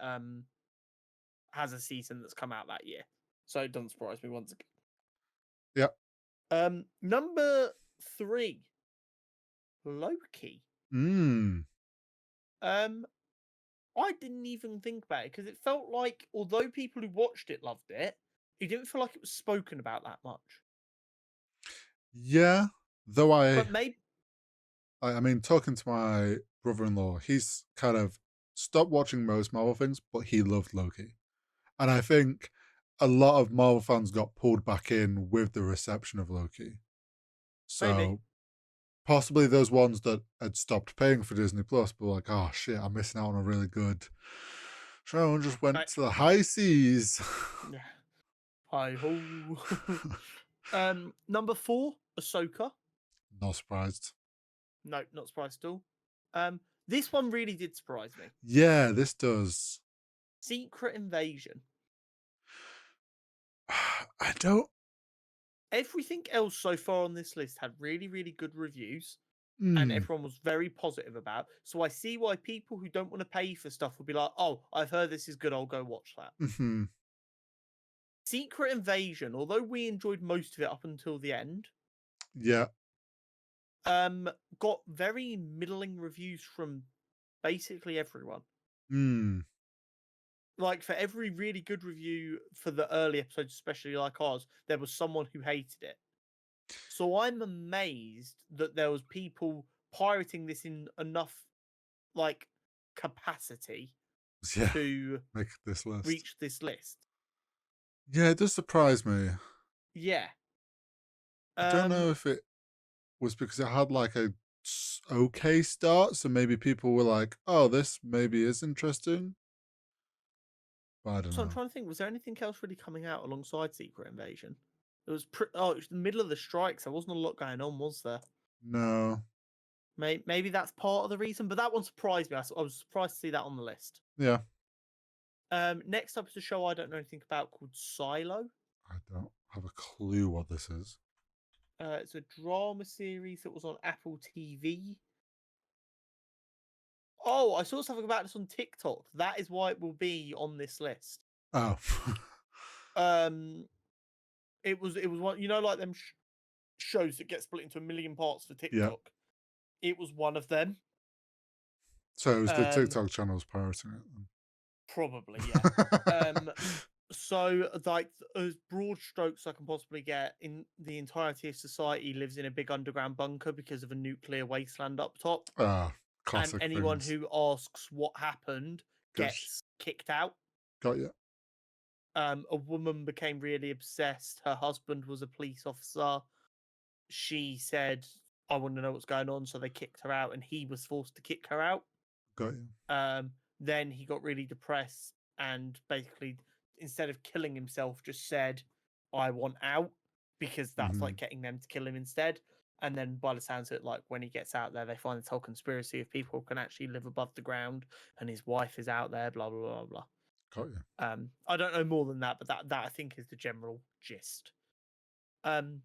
has a season that's come out that year. So it doesn't surprise me once again. Yeah. Number 3, Loki. I didn't even think about it because it felt like, although people who watched it loved it, it didn't feel like it was spoken about that much. Yeah, though But maybe I mean, talking to my brother-in-law, he's kind of stopped watching most Marvel things, but he loved Loki. And I think a lot of Marvel fans got pulled back in with the reception of Loki. So possibly those ones that had stopped paying for Disney Plus, but like, oh shit, I'm missing out on a really good show and just went to the high seas. Hi ho. Number 4, Ahsoka. Not surprised. No, not surprised at all. This one really did surprise me. Yeah, this does. Secret Invasion. I don't. Everything else so far on this list had really, really good reviews. and Mm. everyone was very positive about. So I see why people who don't want to pay for stuff would be like, "Oh, I've heard this is good. I'll go watch that." Hmm. Secret Invasion, although we enjoyed most of it up until the end, Yeah. um, got very middling reviews from basically everyone. Mm. Like for every really good review for the early episodes, especially like ours, there was someone who hated it. So I'm amazed that there was people pirating this in enough like capacity Yeah. to Make this list. reach this list. Yeah, it does surprise me. Yeah. I don't Um know if it was because it had like a okay start, so maybe people were like, "Oh, this maybe is interesting," but I don't so I'm know. trying to think, was there anything else really coming out alongside Secret Invasion? It was it was the middle of the strikes. There wasn't a lot going on, was there? No. Maybe that's part of the reason, but that one surprised me. I was surprised to see that on the list. Yeah. Next up is a show I don't know anything about called Silo. I don't have a clue what this is. It's a drama series that was on Apple TV. Oh, I saw something about this on TikTok. That is why it will be on this list. Oh. Um, it was one, like them shows that get split into a million parts for Yeah. TikTok. It was one of them. So it was the Um, TikTok channels pirating it Probably, yeah. then. So like as broad strokes I can possibly get, in the entirety of society lives in a big underground bunker because of a nuclear wasteland up top, Ah, and classic anyone things. who asks what happened Gets gets kicked out. got you. A woman became really obsessed. Her husband was a police officer. She said, "I want to know what's going on," so they kicked her out, and he was forced to kick her out. Got you. Then he got really depressed and basically, instead of killing himself, just said, "I want out," because that's Hmm. like getting them to kill him instead. And then, by the sounds of it, like when he gets out there, they find this whole conspiracy of people who can actually live above the ground, and his wife is out there. Blah blah blah blah. Got you. I don't know more than that, but that I think is the general gist. Um,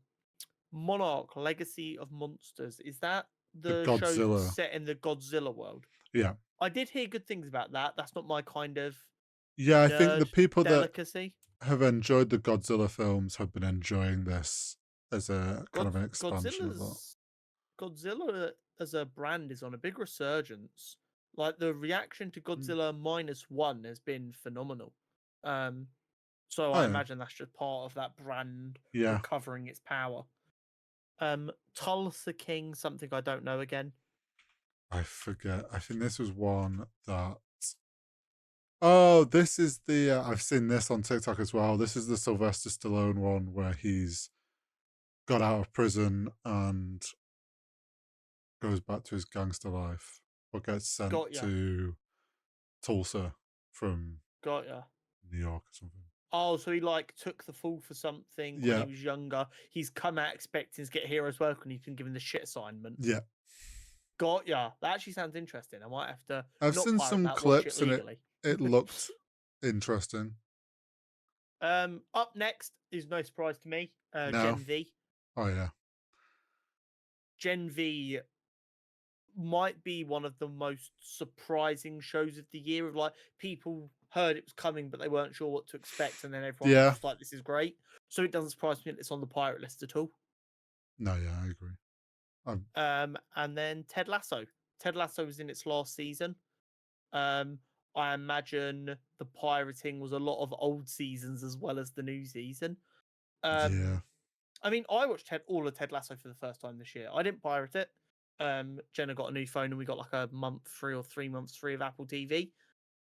Monarch: Legacy of Monsters, is that The the show that's Godzilla. set in the Godzilla world? Yeah. I did hear good things about that. That's not my kind of Yeah, I think the nerd people that delicacy. have enjoyed the Godzilla films have been enjoying this as a kind of an expansion of that. Godzilla as a brand is on a big resurgence. Like the reaction to Mm. Godzilla -1 has been phenomenal. Um, so Oh I yeah. imagine that's just part of that brand Yeah. recovering its power. Tulsa King, something I don't know again. I forget. I think this was one that. Oh, this is the. I've seen this on TikTok as well. This is the Sylvester Stallone one where he's got out of prison and goes back to his gangster life, but gets sent Got ya, to Tulsa from got ya. New York or something. Oh, so he like took the fall for something when he Yeah, was younger. He's come out expecting to get hero's work, and he's been given the shit assignment. yeah. Got ya. That actually sounds interesting. I might have to I've not seen pirate some that, watch it clips and legally. it looked interesting. Up next is no surprise to me. No, Gen V. oh yeah, Gen V might be one of the most surprising shows of the year. Of like people heard it was coming, but they weren't sure what to expect, and then everyone was yeah. just like, "This is great." So it doesn't surprise me that it's on the pirate list at all. No, yeah, I agree. I And then Ted Lasso. Ted Lasso was in its last season. Um, I imagine the pirating was a lot of old seasons as well as the new season. yeah, Um, I mean, I watched all of Ted Lasso for the first time this year. I didn't pirate it. Jenna got a new phone and we got like a month free or 3 months free of Apple TV.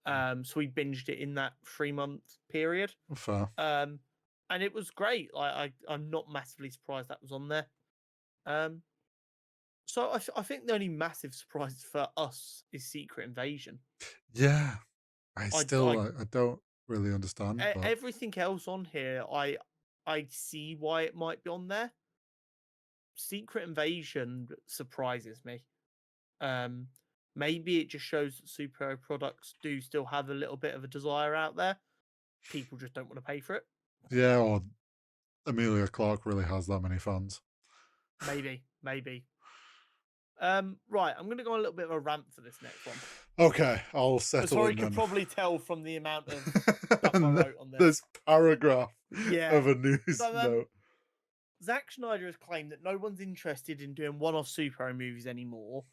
So we binged it in that 3 month period. fair. Um, and it was great. I'm not massively surprised that was on there. Um, so I think the only massive surprise for us is Secret Invasion. Yeah, I I, still I I don't really understand, but Everything else on here, I see why it might be on there. Secret Invasion surprises me. Um, Maybe it just shows that superhero products do still have a little bit of a desire out there. People just don't want to pay for it. yeah, or Amelia Clark really has that many fans. Maybe. Right, I'm going to go on a little bit of a rant for this next one. Okay, I'll As settle far in you can then. probably tell from the amount of stuff I wrote on this. This paragraph Yeah. of a news So, note. Zack Snyder has claimed that no one's interested in doing one-off superhero movies anymore.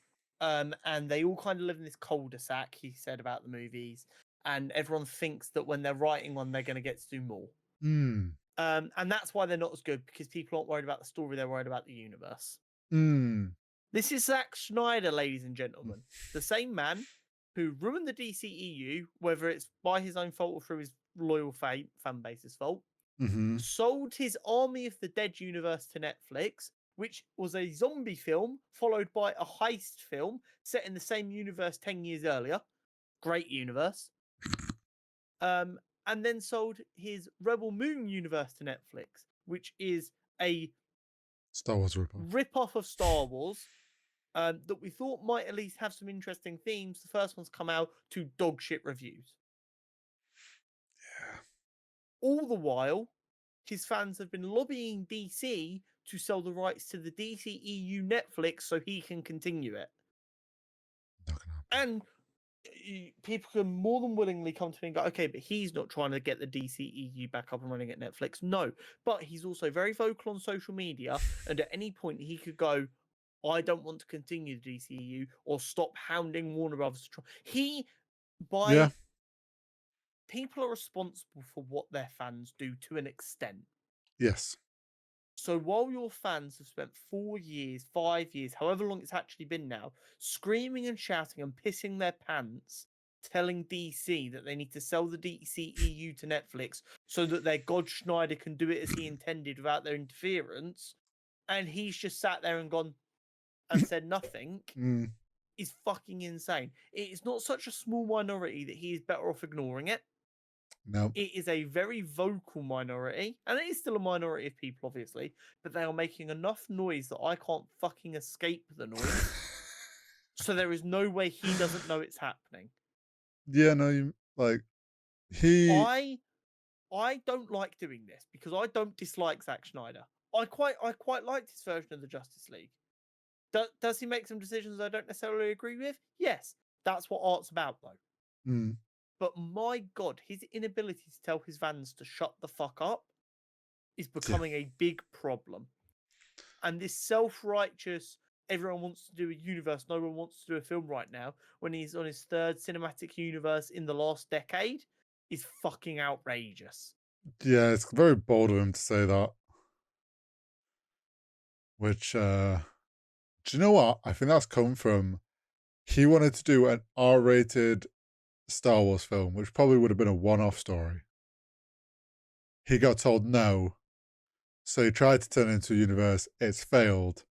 And they all kind of live in this cul-de-sac, he said about the movies. And everyone thinks that when they're writing one, they're going to get to do more. Mm. And that's why they're not as good, because people aren't worried about the story, they're worried about the universe. Mm. This is Zack Snyder, ladies and gentlemen. The same man who ruined the DCEU, whether it's by his own fault or through his loyal fan base's fault, Mm-hmm. sold his Army of the Dead universe to Netflix, which was a zombie film followed by a heist film set in the same universe 10 years earlier. Great universe. And then sold his Rebel Moon universe to Netflix, which is a Star Wars ripoff. rip-off of Star Wars that we thought might at least have some interesting themes. The first one's come out to dog shit reviews. Yeah. All the while, his fans have been lobbying DC to sell the rights to the DCEU Netflix so he can continue it. Not gonna happen. And people can more than willingly come to me and go, okay, but he's not trying to get the DCEU back up and running at Netflix. No, but he's also very vocal on social media, and at any point he could go, I don't want to continue the DCEU, or stop hounding Warner Brothers. Yeah. People are responsible for what their fans do to an extent. Yes. So while your fans have spent 4 years, 5 years, however long it's actually been now, screaming and shouting and pissing their pants, telling DC that they need to sell the DCEU to Netflix so that their God Schneider can do it as he intended without their interference, and he's just sat there and gone and said nothing, Mm. is fucking insane. It is not such a small minority that he is better off ignoring it. No. It is a very vocal minority, and it is still a minority of people, obviously, but they are making enough noise that I can't fucking escape the noise. So there is no way he doesn't know it's happening. Yeah, no, you like he I don't like doing this because I don't dislike Zack Snyder. I quite liked his version of the Justice League. Does he make some decisions I don't necessarily agree with? Yes. That's what art's about, though. Mm. But my God, his inability to tell his fans to shut the fuck up is becoming a big problem. And this self-righteous, everyone wants to do a universe, no one wants to do a film right now, when he's on his third cinematic universe in the last decade, is fucking outrageous. Yeah, it's very bold of him to say that. Which do you know what? I think that's come from he wanted to do an R-rated Star Wars film, which probably would have been a one-off story. He got told no, so he tried to turn it into a universe. It's failed,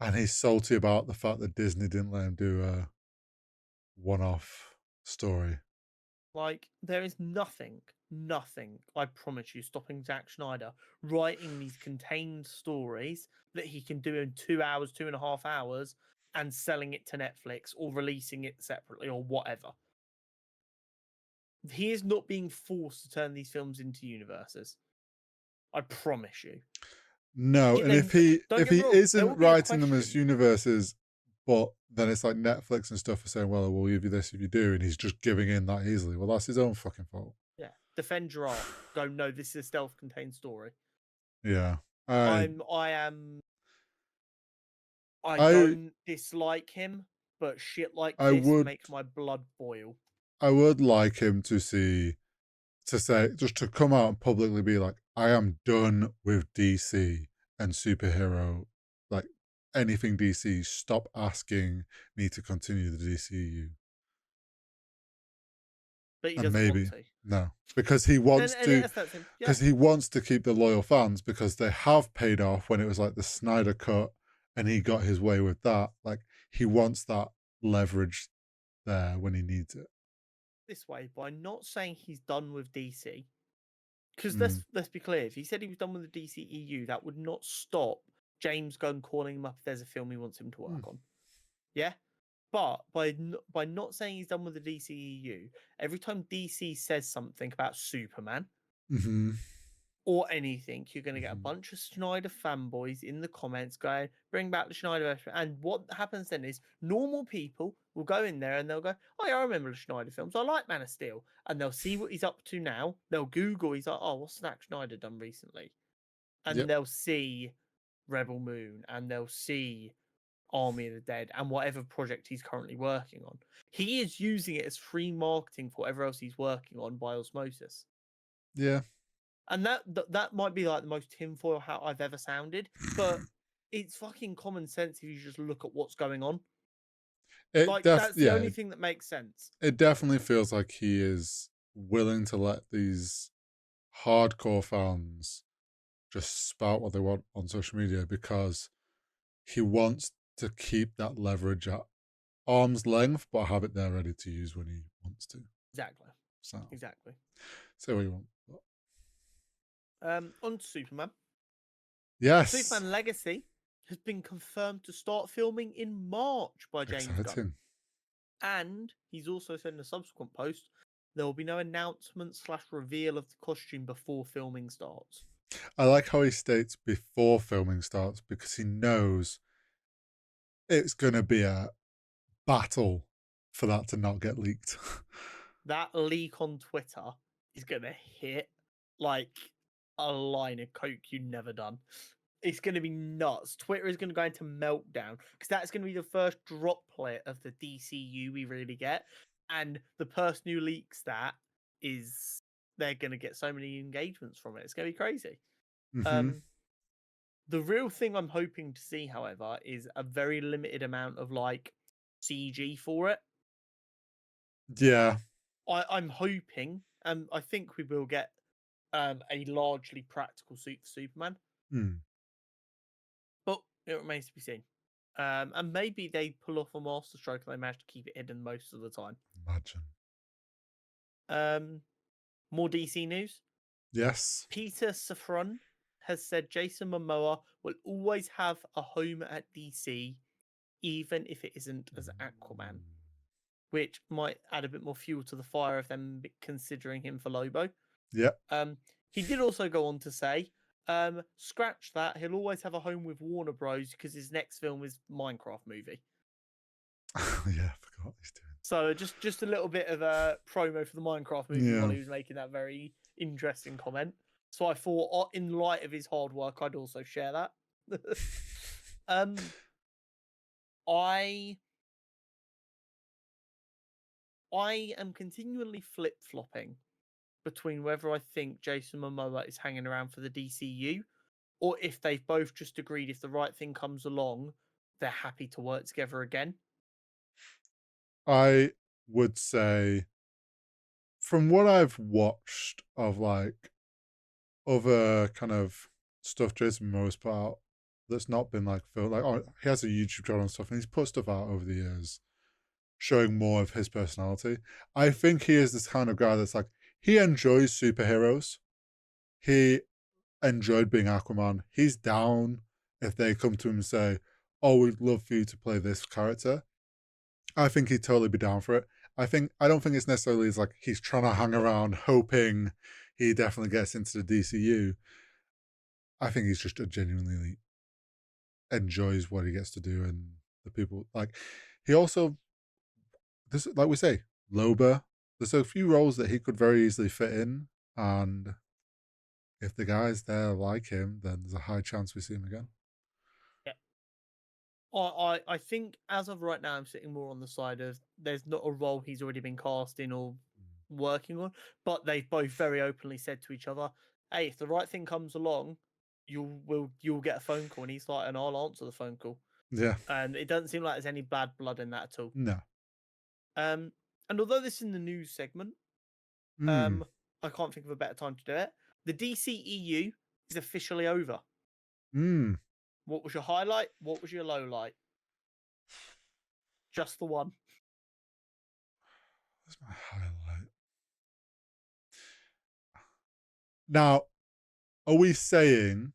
and he's salty about the fact that Disney didn't let him do a one-off story. Like, there is nothing, I promise you, stopping Zack Snyder writing these contained stories that he can do in 2 hours, 2.5 hours, and selling it to Netflix or releasing it separately or whatever. He is not being forced to turn these films into universes. I promise you. No, and if he isn't writing them as universes, but then it's like Netflix and stuff are saying, well, we'll give you this if you do, and he's just giving in that easily. Well, that's his own fucking fault. Yeah. Defend your art. Go, no, this is a self-contained story. Yeah. I don't dislike him, but shit like this makes my blood boil. I would like him to say, just to come out and publicly be like, I am done with DC and superhero, like anything DC. Stop asking me to continue the DCU. But he doesn't want to. No, because he wants he wants to keep the loyal fans, because they have paid off when it was like the Snyder cut and he got his way with that. Like, he wants that leverage there when he needs it. This way, by not saying he's done with DC, because let's be clear, if he said he was done with the DCEU, that would not stop James Gunn calling him up if there's a film he wants him to work on. Yeah? But by not saying he's done with the DCEU, every time DC says something about Superman, or anything, you're going to get a Mhm. bunch of Schneider fanboys in the comments going, bring back the Schneider. And what happens then is normal people will go in there and they'll go, oh, yeah, I remember the Schneider films. I like Man of Steel. And they'll see what he's up to now. They'll Google, he's like, oh, what's Zack Snyder done recently? And Yep. they'll see Rebel Moon and they'll see Army of the Dead and whatever project he's currently working on. He is using it as free marketing for whatever else he's working on by osmosis. Yeah. And that might be like the most tinfoil hat I've ever sounded, but it's fucking common sense if you just look at what's going on. Like that's the only thing that makes sense. It definitely feels like he is willing to let these hardcore fans just spout what they want on social media because he wants to keep that leverage at arm's length, but have it there ready to use when he wants to. Exactly. So, Exactly. say what you want. On to Superman. Yes. Superman Legacy has been confirmed to start filming in March by James Gunn. Exciting. And he's also said in a subsequent post there will be no announcement / reveal of the costume before filming starts. I like how he states before filming starts because he knows it's going to be a battle for that to not get leaked. That leak on Twitter is going to hit like a line of coke you never done. It's going to be nuts. Twitter is going to go into meltdown because that's going to be the first droplet of the DCU we really get. And the person who leaks that is they're going to get so many engagements from it. It's going to be crazy. Mm-hmm. The real thing I'm hoping to see, however, is a very limited amount of like CG for it. Yeah. I'm hoping, and I think we will get a largely practical suit for Superman. But it remains to be seen. And maybe they pull off a masterstroke and they manage to keep it hidden most of the time. Imagine. More DC news. Yes. Peter Safran has said Jason Momoa will always have a home at DC, even if it isn't as Aquaman, which might add a bit more fuel to the fire of them considering him for Lobo. Yep. He did also go on to say, scratch that, he'll always have a home with Warner Bros. Because his next film is Minecraft movie. Yeah, I forgot he's doing. So just a little bit of a promo for the Minecraft movie while he was making that very interesting comment. So I thought, in light of his hard work, I'd also share that. I am continually flip-flopping between whether I think Jason Momoa is hanging around for the DCU or if they've both just agreed if the right thing comes along, they're happy to work together again. I would say, from what I've watched of like other kind of stuff Jason Momoa's put out that's not been like filmed, like he has a YouTube channel and stuff, and he's put stuff out over the years showing more of his personality. I think he is this kind of guy that's like, he enjoys superheroes. He enjoyed being Aquaman. He's down if they come to him and say, oh, we'd love for you to play this character. I think he'd totally be down for it. I don't think it's necessarily as like he's trying to hang around hoping he definitely gets into the DCU. I think he's just genuinely enjoys what he gets to do and the people like he also this like we say, Loba. There's a few roles that he could very easily fit in, and if the guys there like him, then there's a high chance we see him again. I think as of right now, I'm sitting more on the side of there's not a role he's already been cast in or working on, but they've both very openly said to each other, "Hey, if the right thing comes along, you'll get a phone call." And he's like, "And I'll answer the phone call." Yeah. And it doesn't seem like there's any bad blood in that at all. No. And although this is in the news segment, I can't think of a better time to do it. The DCEU is officially over. What was your highlight? What was your low light? Just the one. What's my highlight? Now, are we saying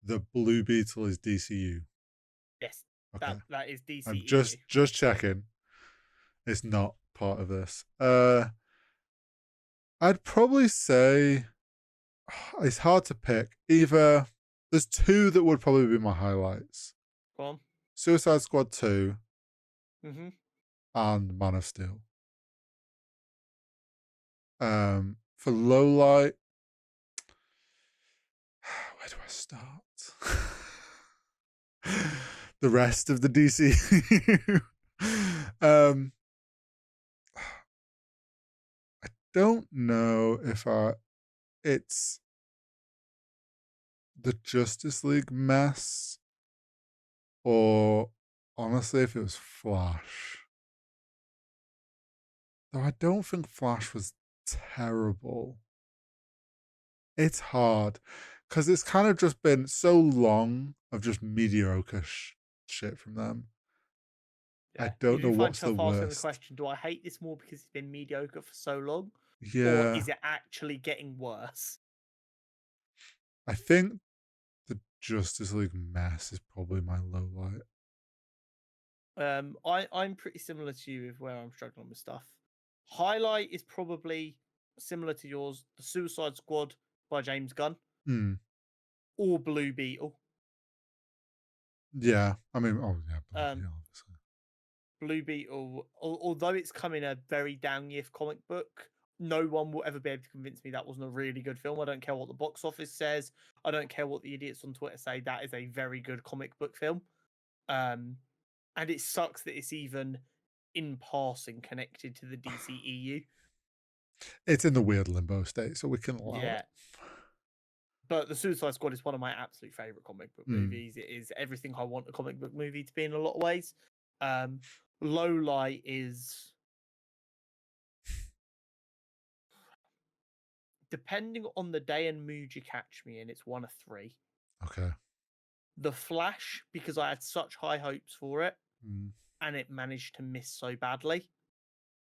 the Blue Beetle is DCU? Yes. Okay. That is DCEU. I'm just checking. It's not part of this. I'd probably say It's hard to pick. Either there's two that would probably be my highlights: Go on. Suicide Squad 2 Mm-hmm. and Man of Steel. For low light, where do I start? The rest of the DCEU. I don't know if it's the Justice League mess, or honestly, if it was Flash. Though I don't think Flash was terrible. It's hard because it's kind of just been so long of just mediocre shit from them. Yeah. I don't You know do find what's the yourself asking the worst. question, do I hate this more because it's been mediocre for so long? Or Yeah, is it actually getting worse? I think the Justice League mess is probably my low light. I'm pretty similar to you with where I'm struggling with stuff. Highlight is probably similar to yours, The Suicide Squad by James Gunn Hmm. or Blue Beetle. Yeah, I mean, oh yeah, Um, obviously. Blue Beetle, although it's come in a very down year comic book, no one will ever be able to convince me that wasn't a really good film. I don't care what the box office says. I don't care what the idiots on Twitter say. That is a very good comic book film. And it sucks that it's even in passing connected to the DCEU. It's in the weird limbo state, so we can allow Yeah. it. But The Suicide Squad is one of my absolute favorite comic book Mm. movies. It is everything I want a comic book movie to be in a lot of ways. Low light is, depending on the day and mood you catch me in, it's one of three. Okay. The Flash, because I had such high hopes for it, Mm. and it managed to miss so badly.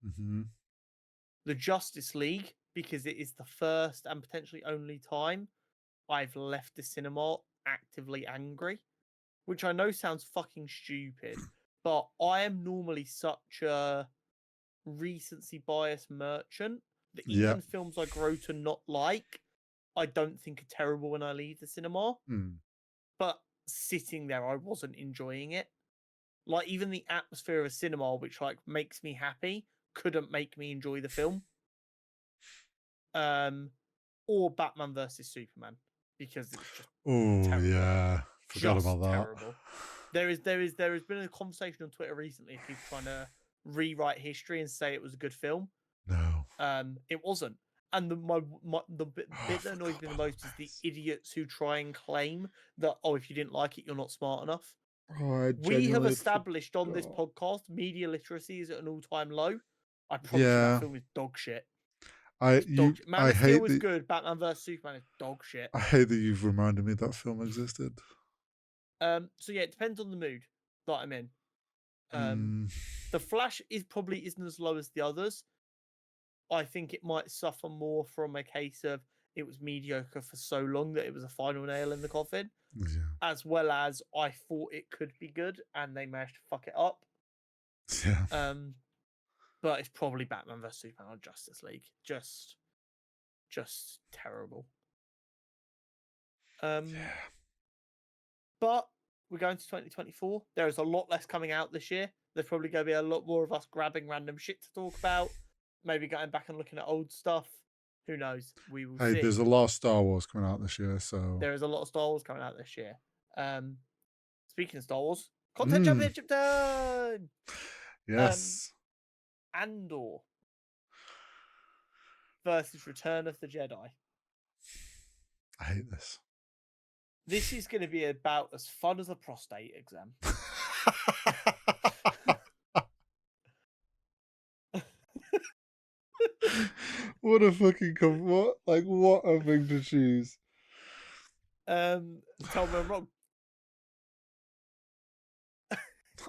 Mm-hmm. The Justice League, because it is the first and potentially only time I've left the cinema actively angry, which I know sounds fucking stupid, but I am normally such a recency bias merchant that Yeah. even films I grow to not like, I don't think are terrible when I leave the cinema. Mm. But sitting there, I wasn't enjoying it. Like even the atmosphere of a cinema, which like makes me happy, couldn't make me enjoy the film. Or Batman versus Superman, because it's just Oh terrible. yeah, forgot Just about that. terrible. There has been a conversation on Twitter recently of people trying to rewrite history and say it was a good film. No. It wasn't. And the bit that annoys me the most is the idiots who try and claim that, oh, if you didn't like it, you're not smart enough. Oh, We have established on this podcast media literacy is at an all-time low. I promise you that film is dog shit. Man of Steel is good. Batman vs Superman is dog shit. I hate that you've reminded me that film existed. So yeah, it depends on the mood that I'm in. The Flash probably isn't as low as the others. I think it might suffer more from a case of it was mediocre for so long that it was a final nail in the coffin, as well as I thought it could be good and they managed to fuck it up. Yeah. But it's probably Batman vs Superman or Justice League. Just terrible. Yeah. But we're going to 2024. There is a lot less coming out this year. There's probably going to be a lot more of us grabbing random shit to talk about. Maybe going back and looking at old stuff. Who knows? We will see. There's a lot of Star Wars coming out this year, so there is a lot of Star Wars coming out this year. Speaking of Star Wars, content championship time. Yes. Andor versus Return of the Jedi. I hate this. This is going to be about as fun as a prostate exam. What a fucking what a thing to choose. Tell me I'm wrong.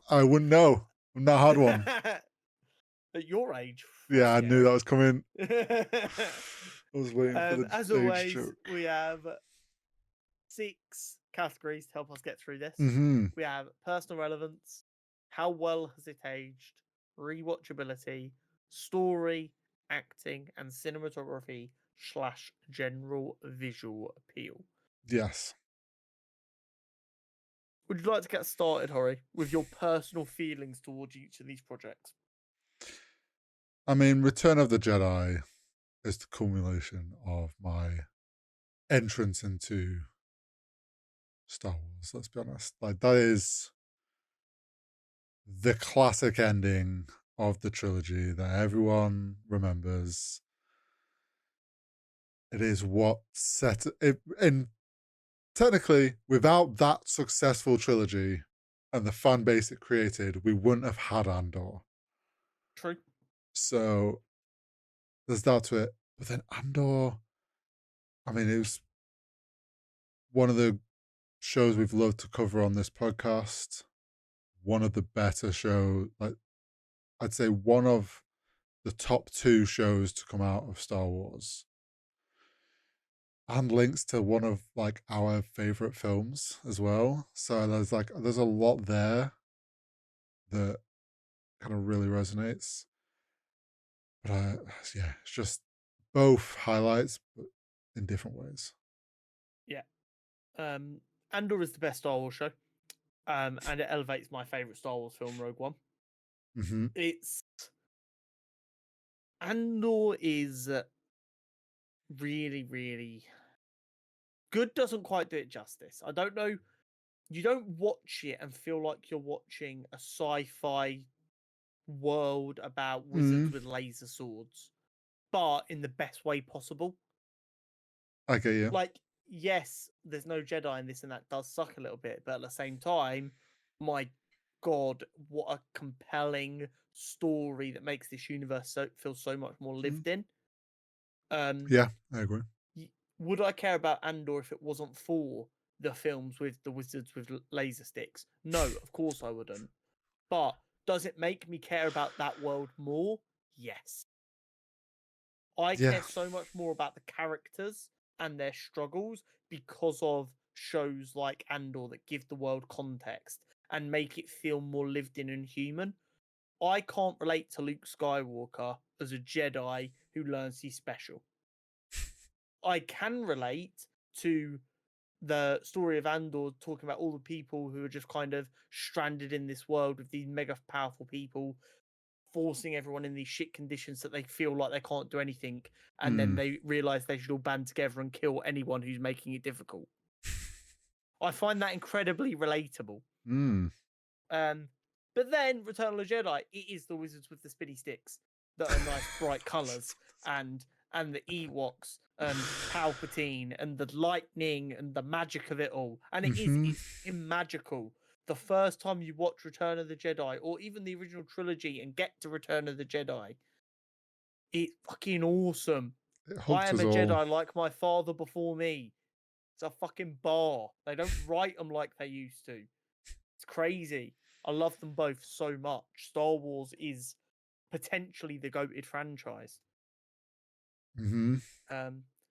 I wouldn't know. I'm not had one. At your age. Yeah, I knew that was coming. I was waiting for the as age always, joke. we have 6 categories to help us get through this. Mm-hmm. We have personal relevance, how well has it aged, rewatchability, story, acting, and cinematography / general visual appeal. Yes. Would you like to get started, Hori, with your personal feelings towards each of these projects? I mean, Return of the Jedi is the culmination of my entrance into Star Wars, let's be honest. Like, that is the classic ending of the trilogy that everyone remembers. It is what set it, and technically, without that successful trilogy and the fan base it created, we wouldn't have had Andor. True. So there's that to it. But then Andor, I mean, it was one of the shows we've loved to cover on this podcast. One of the better shows, like I'd say one of the top 2 shows to come out of Star Wars. And links to one of like our favorite films as well. So there's a lot there that kind of really resonates. But yeah, it's just both highlights, but in different ways. Yeah. Andor is the best Star Wars show. And it elevates my favorite Star Wars film, Rogue One. Mm-hmm. Andor is really, really good. Doesn't quite do it justice. I don't know. You don't watch it and feel like you're watching a sci-fi world about wizards with laser swords, but in the best way possible. I get you. Like, yes, there's no Jedi in this, and that does suck a little bit, but at the same time, my God, what a compelling story that makes this universe feel so much more lived in. Yeah, I agree. Would I care about Andor if it wasn't for the films with the wizards with laser sticks? No, of course I wouldn't. But does it make me care about that world more? Yes. I care so much more about the characters and their struggles because of shows like Andor that give the world context and make it feel more lived in and human. I can't relate to Luke Skywalker as a Jedi who learns he's special. I can relate to the story of Andor talking about all the people who are just kind of stranded in this world with these mega powerful people forcing everyone in these shit conditions that they feel like they can't do anything, and then they realize they should all band together and kill anyone who's making it difficult. I find that incredibly relatable. But then Return of the Jedi, it is the wizards with the spinny sticks that are nice bright colors, and the Ewoks and Palpatine and the lightning and the magic of it all. And it's magical. The first time you watch Return of the Jedi, or even the original trilogy, and get to Return of the Jedi, it's fucking awesome. I am a Jedi like my father before me. It's a fucking bar. They don't write them like they used to. It's crazy. I love them both so much. Star Wars is potentially the goated franchise.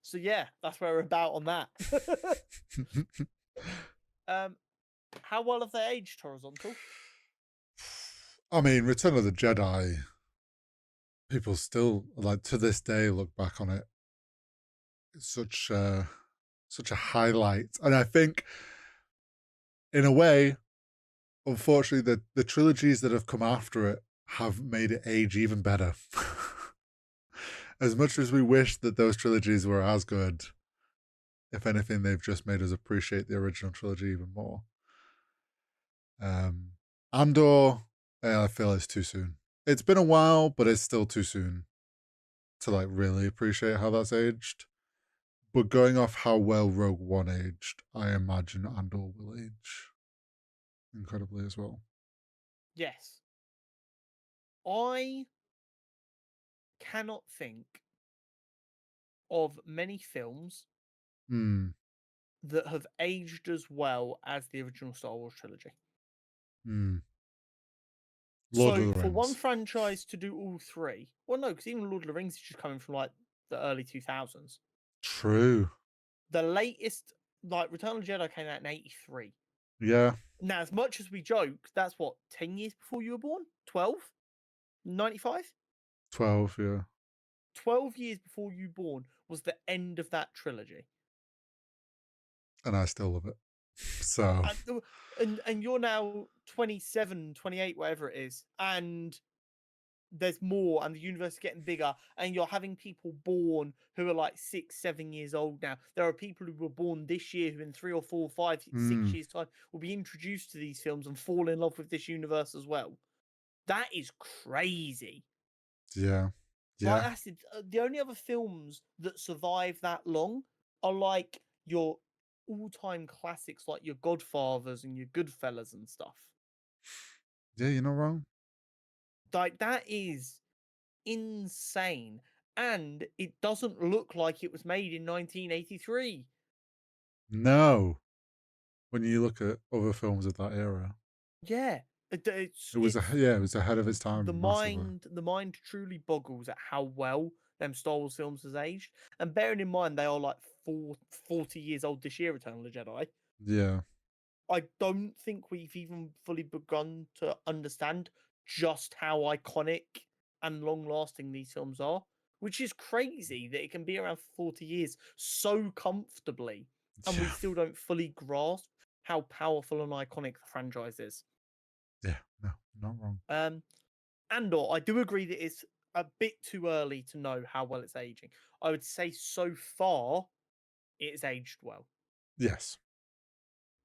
So yeah, that's where we're about on that. How well have they aged, Horizontal? I mean, Return of the Jedi, people still, like, to this day look back on it. It's such a highlight. And I think, in a way, unfortunately, the trilogies that have come after it have made it age even better. As much as we wish that those trilogies were as good, if anything, they've just made us appreciate the original trilogy even more. Andor, I feel it's too soon. It's been a while, but it's still too soon to like really appreciate how that's aged. But going off how well Rogue One aged, I imagine Andor will age incredibly as well. Yes. I cannot think of many films that have aged as well as the original Star Wars trilogy. Lord of the Rings. For one franchise to do all three, well, no, because even Lord of the Rings is just coming from like the early 2000s. True. The latest, like Return of the Jedi, came out in 83. Yeah. Now, as much as we joke, that's what, 10 years before you were born? 12? 95? 12, yeah. 12 years before you were born, was the end of that trilogy. And I still love it. So And you're now 27, 28, whatever it is, and there's more, and the universe is getting bigger, and you're having people born who are like 6, 7 years old now. There are people who were born this year who in 3 or 4, 5, 6 years time will be introduced to these films and fall in love with this universe as well. That is crazy. yeah. Like, Yeah. that's the only other films that survive that long are like your all-time classics, like your Godfathers and your Goodfellas and stuff. Yeah, you're not wrong. Like, that is insane. And it doesn't look like it was made in 1983. No. When you look at other films of that era. Yeah. It was ahead of its time massively. The mind truly boggles at how well them Star Wars films has aged. And bearing in mind they are like 40 years old this year, Return of the Jedi. Yeah. I don't think we've even fully begun to understand just how iconic and long lasting these films are, which is crazy that it can be around for 40 years so comfortably, and we Yeah. still don't fully grasp how powerful and iconic the franchise is. Yeah. No, not wrong. Andor, I do agree that it's a bit too early to know how well it's aging. I would say so far it's aged well. Yes.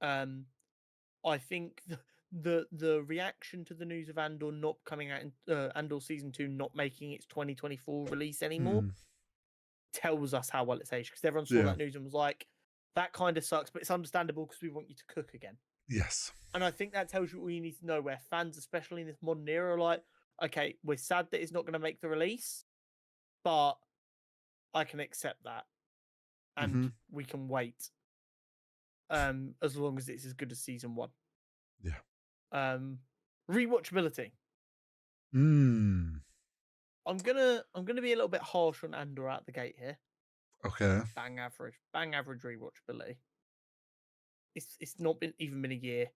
I think the reaction to the news of Andor not coming out in Andor season 2 not making its 2024 release anymore tells us how well it's aged, because everyone saw Yeah. that news and was like, that kind of sucks, but it's understandable because we want you to cook again. Yes. And I think that tells you all you need to know, where fans, especially in this modern era, are like, okay, we're sad that it's not going to make the release, but I can accept that, and we can wait as long as it's as good as season 1. Yeah. Rewatchability. I'm gonna be a little bit harsh on Andor out the gate here. Okay. Bang average rewatchability. It's not even been a year.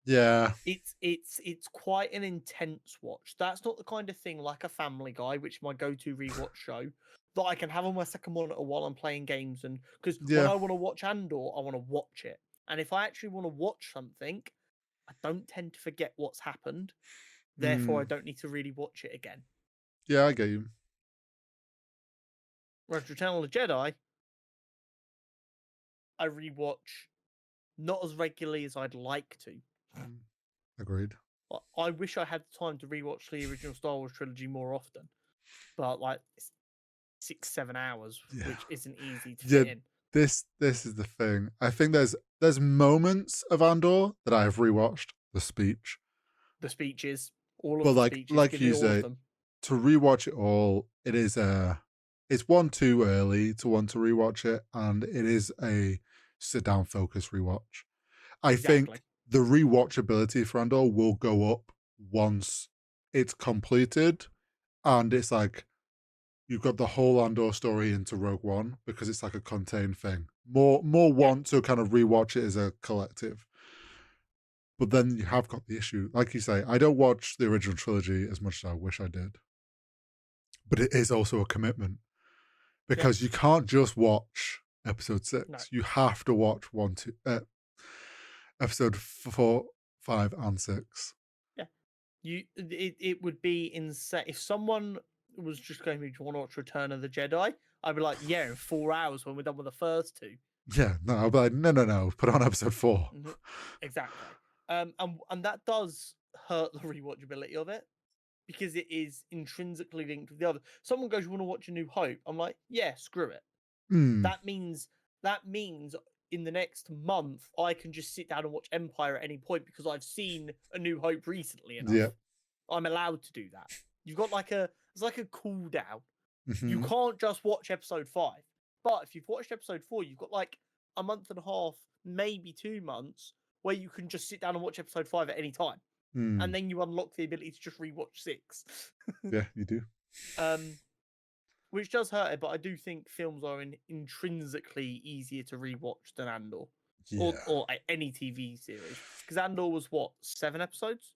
Yeah. It's quite an intense watch. That's not the kind of thing like a Family Guy, which is my go-to rewatch show, that I can have on my second monitor while I'm playing games. And because when Yeah. I want to watch Andor, I want to watch it. And if I actually want to watch something, I don't tend to forget what's happened. Therefore, I don't need to really watch it again. Yeah, I get you. Whereas Return of the Jedi, I rewatch not as regularly as I'd like to. Agreed. I wish I had the time to rewatch the original Star Wars trilogy more often, but like it's 6-7 hours, which isn't easy to fit in. This is the thing. I think there's moments of Andor that I have rewatched. The speeches, all of but the speeches, like give you me all of say, them. to rewatch it all, it's one too early to want to rewatch it, and it is a sit down focus rewatch. I think the rewatchability for Andor will go up once it's completed, and it's like you've got the whole Andor story into Rogue One, because it's like a contained thing. More want to kind of rewatch it as a collective. But then you have got the issue, like you say, I don't watch the original trilogy as much as I wish I did. But it is also a commitment, because you can't just watch episode 6. No. You have to watch episode 4, 5, and 6. Yeah, it would be insane if someone was just going to want to watch Return of the Jedi. I'd be like, yeah, in 4 hours when we're done with the first 2. Yeah, no, I'll be like, no, put on episode 4. Exactly. And that does hurt the rewatchability of it, because it is intrinsically linked with the other. Someone goes, "You want to watch A New Hope?" I'm like, "Yeah, screw it." That means in the next month I can just sit down and watch Empire at any point, because I've seen A New Hope recently enough. Yeah. I'm allowed to do that. You've got it's like a cooldown. You can't just watch episode 5. But if you've watched episode 4, you've got like a month and a half, maybe 2 months, where you can just sit down and watch episode 5 at any time. And then you unlock the ability to just rewatch 6. Yeah, you do. Which does hurt it, but I do think films are intrinsically easier to rewatch than Andor. Yeah. Or any TV series. Because Andor was what, 7 episodes?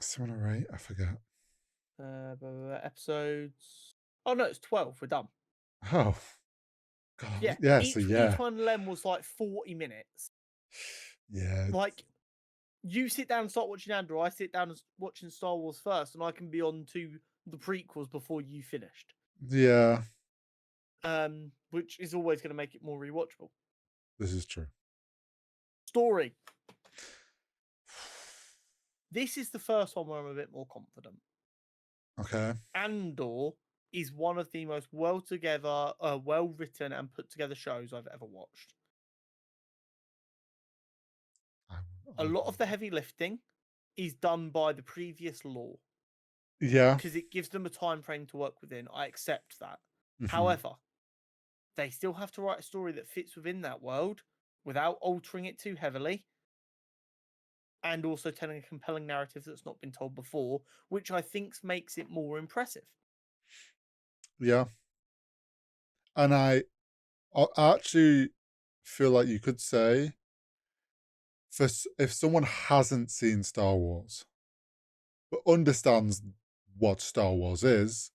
7 or 8, I forget. Episodes. Oh no, it's 12. We're done. Oh, God. Yeah, Yeah, so each yeah. one of them was like 40 minutes. Yeah. Like, you sit down and start watching Andor, I sit down and watching Star Wars first, and I can be on to the prequels before you finished. Yeah. Which is always going to make it more rewatchable. This is true. Story. This is the first one where I'm a bit more confident. Okay. Andor is one of the most well together, well written, and put together shows I've ever watched. I A would lot of the heavy lifting is done by the previous lore Yeah. because it gives them a time frame to work within. I accept that. Mhm. However, they still have to write a story that fits within that world without altering it too heavily, and also telling a compelling narrative that's not been told before, which I think makes it more impressive. Yeah. And I actually feel like you could say, if someone hasn't seen Star Wars but understands what Star Wars is,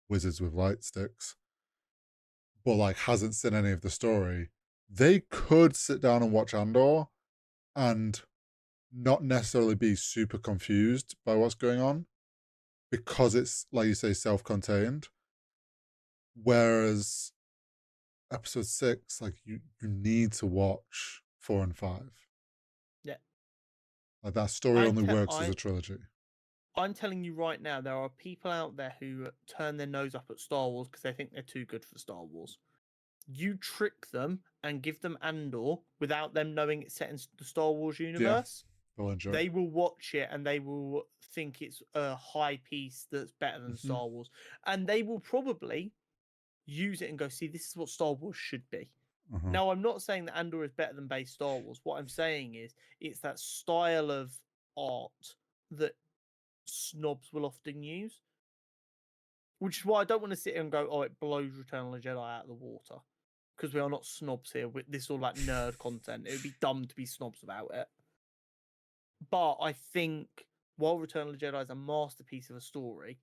wizards with light sticks, but like hasn't seen any of the story, they could sit down and watch Andor and not necessarily be super confused by what's going on because it's, like you say, self-contained. Whereas episode 6, like you need to watch 4 and 5. Yeah. Like that story only works as a trilogy. I'm telling you right now, there are people out there who turn their nose up at Star Wars because they think they're too good for Star Wars. You trick them and give them Andor without them knowing it's set in the Star Wars universe. They'll enjoy. They will watch it and they will think it's a high piece that's better than Star Wars. And they will probably use it and go, see, this is what Star Wars should be. Now, I'm not saying that Andor is better than base Star Wars. What I'm saying is it's that style of art that snobs will often use. Which is why I don't want to sit here and go, oh, it blows Return of the Jedi out of the water. Because we are not snobs here. This is all like nerd content. It would be dumb to be snobs about it. But I think while Return of the Jedi is a masterpiece of a story,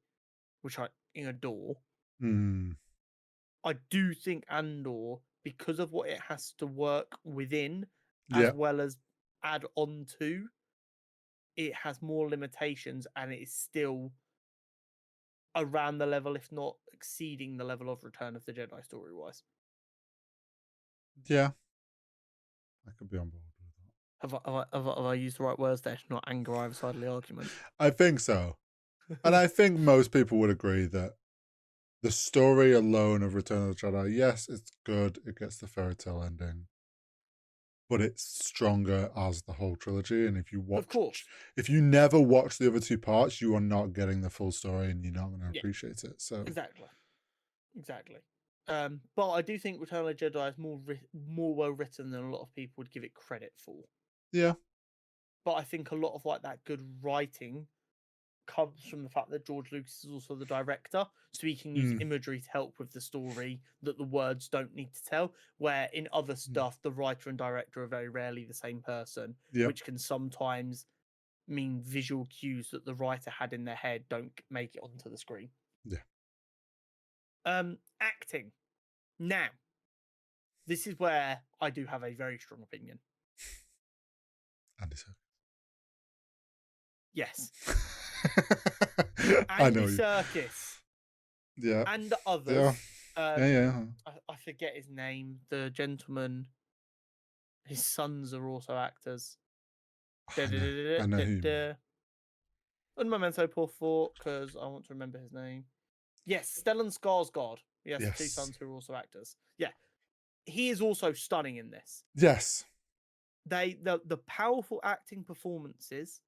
which I adore, I do think Andor, because of what it has to work within, as well as add on to, it has more limitations and it is still around the level, if not exceeding the level of Return of the Jedi story-wise. Yeah. I could be on board with that. Have I used the right words there to not anger either side of the argument? I think so. And I think most people would agree that the story alone of Return of the Jedi, yes, it's good. It gets the fairy tale ending. But it's stronger as the whole trilogy. And if you watch, of course, if you never watch the other two parts, you are not getting the full story and you're not going to appreciate it. So exactly. But I do think Return of the Jedi is more well written than a lot of people would give it credit for. Yeah. But I think a lot of like that good writing comes from the fact that George Lucas is also the director, so he can use imagery to help with the story that the words don't need to tell. Where in other stuff, the writer and director are very rarely the same person, which can sometimes mean visual cues that the writer had in their head don't make it onto the screen. Yeah. Acting. Now, this is where I do have a very strong opinion. Andy Serkis. Yes. I know Andy Serkis. Yeah. And others. Yeah. I forget his name. The gentleman. His sons are also actors. I know who you mean. Un momento, por favor, because I want to remember his name. Yes, Stellan Skarsgård. He has two sons who are also actors. Yeah. He is also stunning in this. Yes. The powerful acting performances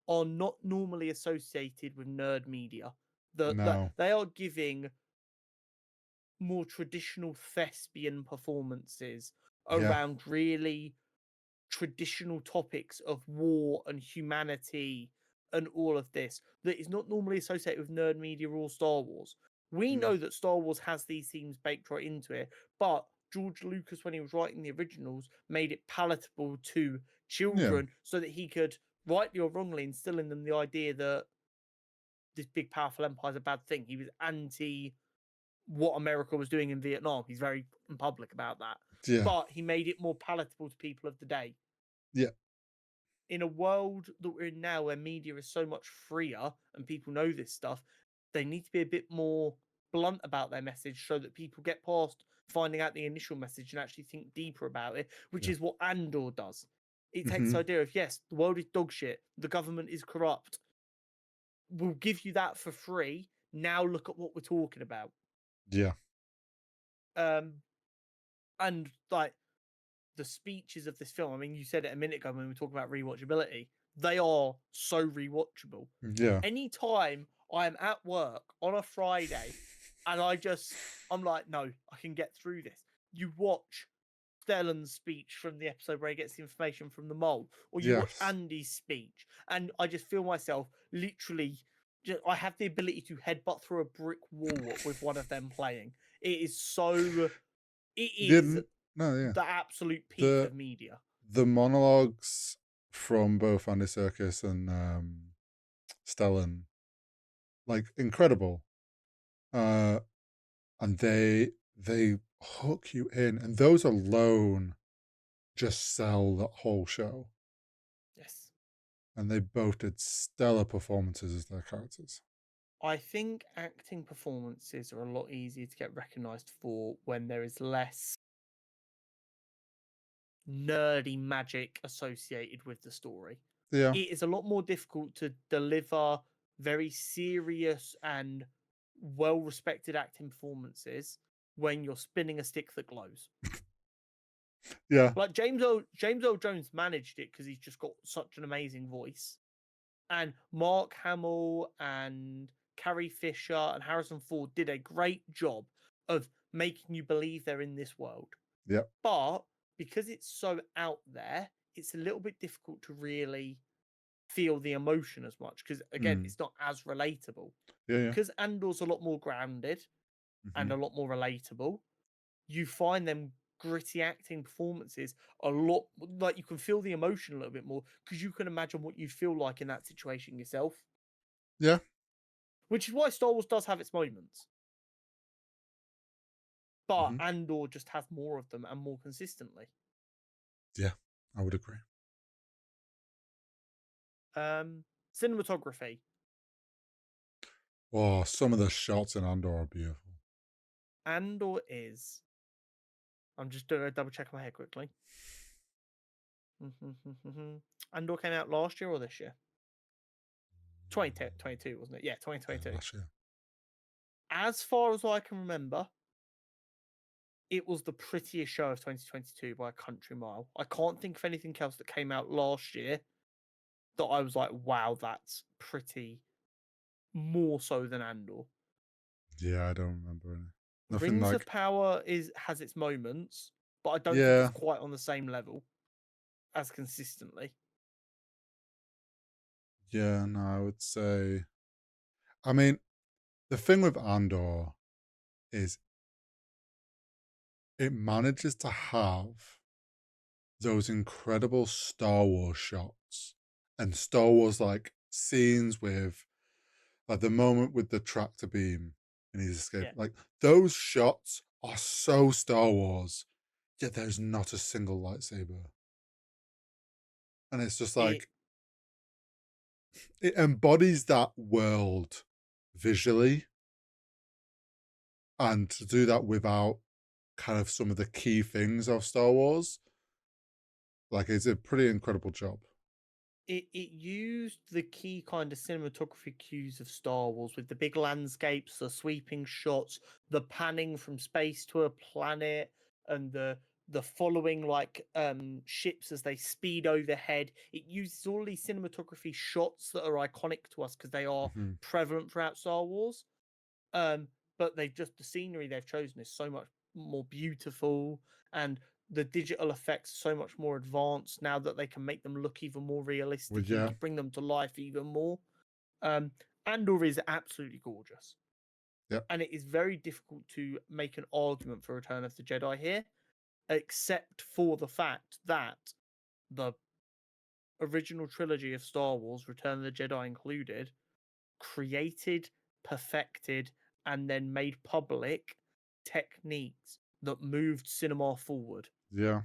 are not normally associated with nerd media. They are giving more traditional thespian performances around really traditional topics of war and humanity and all of this that is not normally associated with nerd media or Star Wars. We know that Star Wars has these themes baked right into it, but George Lucas, when he was writing the originals, made it palatable to children so that he could, rightly or wrongly, instill in them the idea that this big, powerful empire is a bad thing. He was anti what America was doing in Vietnam. He's very public about that. Yeah. But he made it more palatable to people of the day. Yeah. In a world that we're in now where media is so much freer and people know this stuff, they need to be a bit more blunt about their message so that people get past finding out the initial message and actually think deeper about it, which Yeah. is what Andor does. It takes Mhm. the idea of, yes, the world is dog shit, the government is corrupt. We'll give you that for free. Now look at what we're talking about. Yeah. And like the speeches of this film, I mean, you said it a minute ago when we were talking about rewatchability. They are so rewatchable. Yeah. Anytime I'm at work on a Friday and I'm like, no, I can get through this. You watch Stellan's speech from the episode where he gets the information from the mole, or you watch Yes. Andy's speech, and I just feel myself literally. I have the ability to headbutt through a brick wall with one of them playing. It is so. It is Didn't no, yeah. the absolute peak The of media. the monologues from both Andy Serkis and Stellan, like incredible. And they hook you in, and those alone just sell that whole show. Yes. And they both did stellar performances as their characters. I think acting performances are a lot easier to get recognized for when there is less nerdy magic associated with the story. Yeah. It is a lot more difficult to deliver very serious and well respected acting performances when you're spinning a stick that glows. Yeah. Like James Earl Jones managed it because he's just got such an amazing voice. And Mark Hamill and Carrie Fisher and Harrison Ford did a great job of making you believe they're in this world. Yeah. But because it's so out there, it's a little bit difficult to really feel the emotion as much because again, it's not as relatable. Yeah, yeah. Because Andor's a lot more grounded and a Mhm. lot more relatable. You find them gritty acting performances a lot like you can feel the emotion a little bit more because you can imagine what you feel like in that situation yourself. Yeah. Which is why Star Wars does have its moments. But Mhm. Andor just has more of them and more consistently. Yeah, I would agree. Cinematography. Oh, some of the shots in Andor are beautiful. Andor is. I'm just doing a double check in my head quickly. Andor came out last year or this year? 2022, wasn't it? Yeah, 2022. Last year. As far as I can remember, it was the prettiest show of 2022 by a country mile. I can't think of anything else that came out last year that I was like, wow, that's pretty more so than Andor. Yeah, I don't remember any. Nothing Rings like of Power has its moments, but I don't think yeah, it's quite on the same level as consistently. yeah. No, I would say. I mean, the thing with Andor is it manages to have those incredible Star Wars shots and Star Wars like scenes with like the moment with the tractor beam and he's escaped. Yeah. Like those shots are so Star Wars, yet there's not a single lightsaber. And it's just like it embodies that world visually. And to do that without kind of some of the key things of Star Wars, like it's a pretty incredible job. It used the key kind of cinematography cues of Star Wars with the big landscapes, the sweeping shots, the panning from space to a planet, and the following like ships as they speed overhead. It uses all these cinematography shots that are iconic to us because they are Mhm. prevalent throughout Star Wars. But the scenery they've chosen is so much more beautiful and the digital effects are so much more advanced now that they can make them look even more realistic. You Yeah, can bring them to life even more. Um, Andor is absolutely gorgeous. yeah, And it is very difficult to make an argument for Return of the Jedi here, except for the fact that the original trilogy of Star Wars, Return of the Jedi included, created, perfected, and then made public techniques that moved cinema forward. Yeah.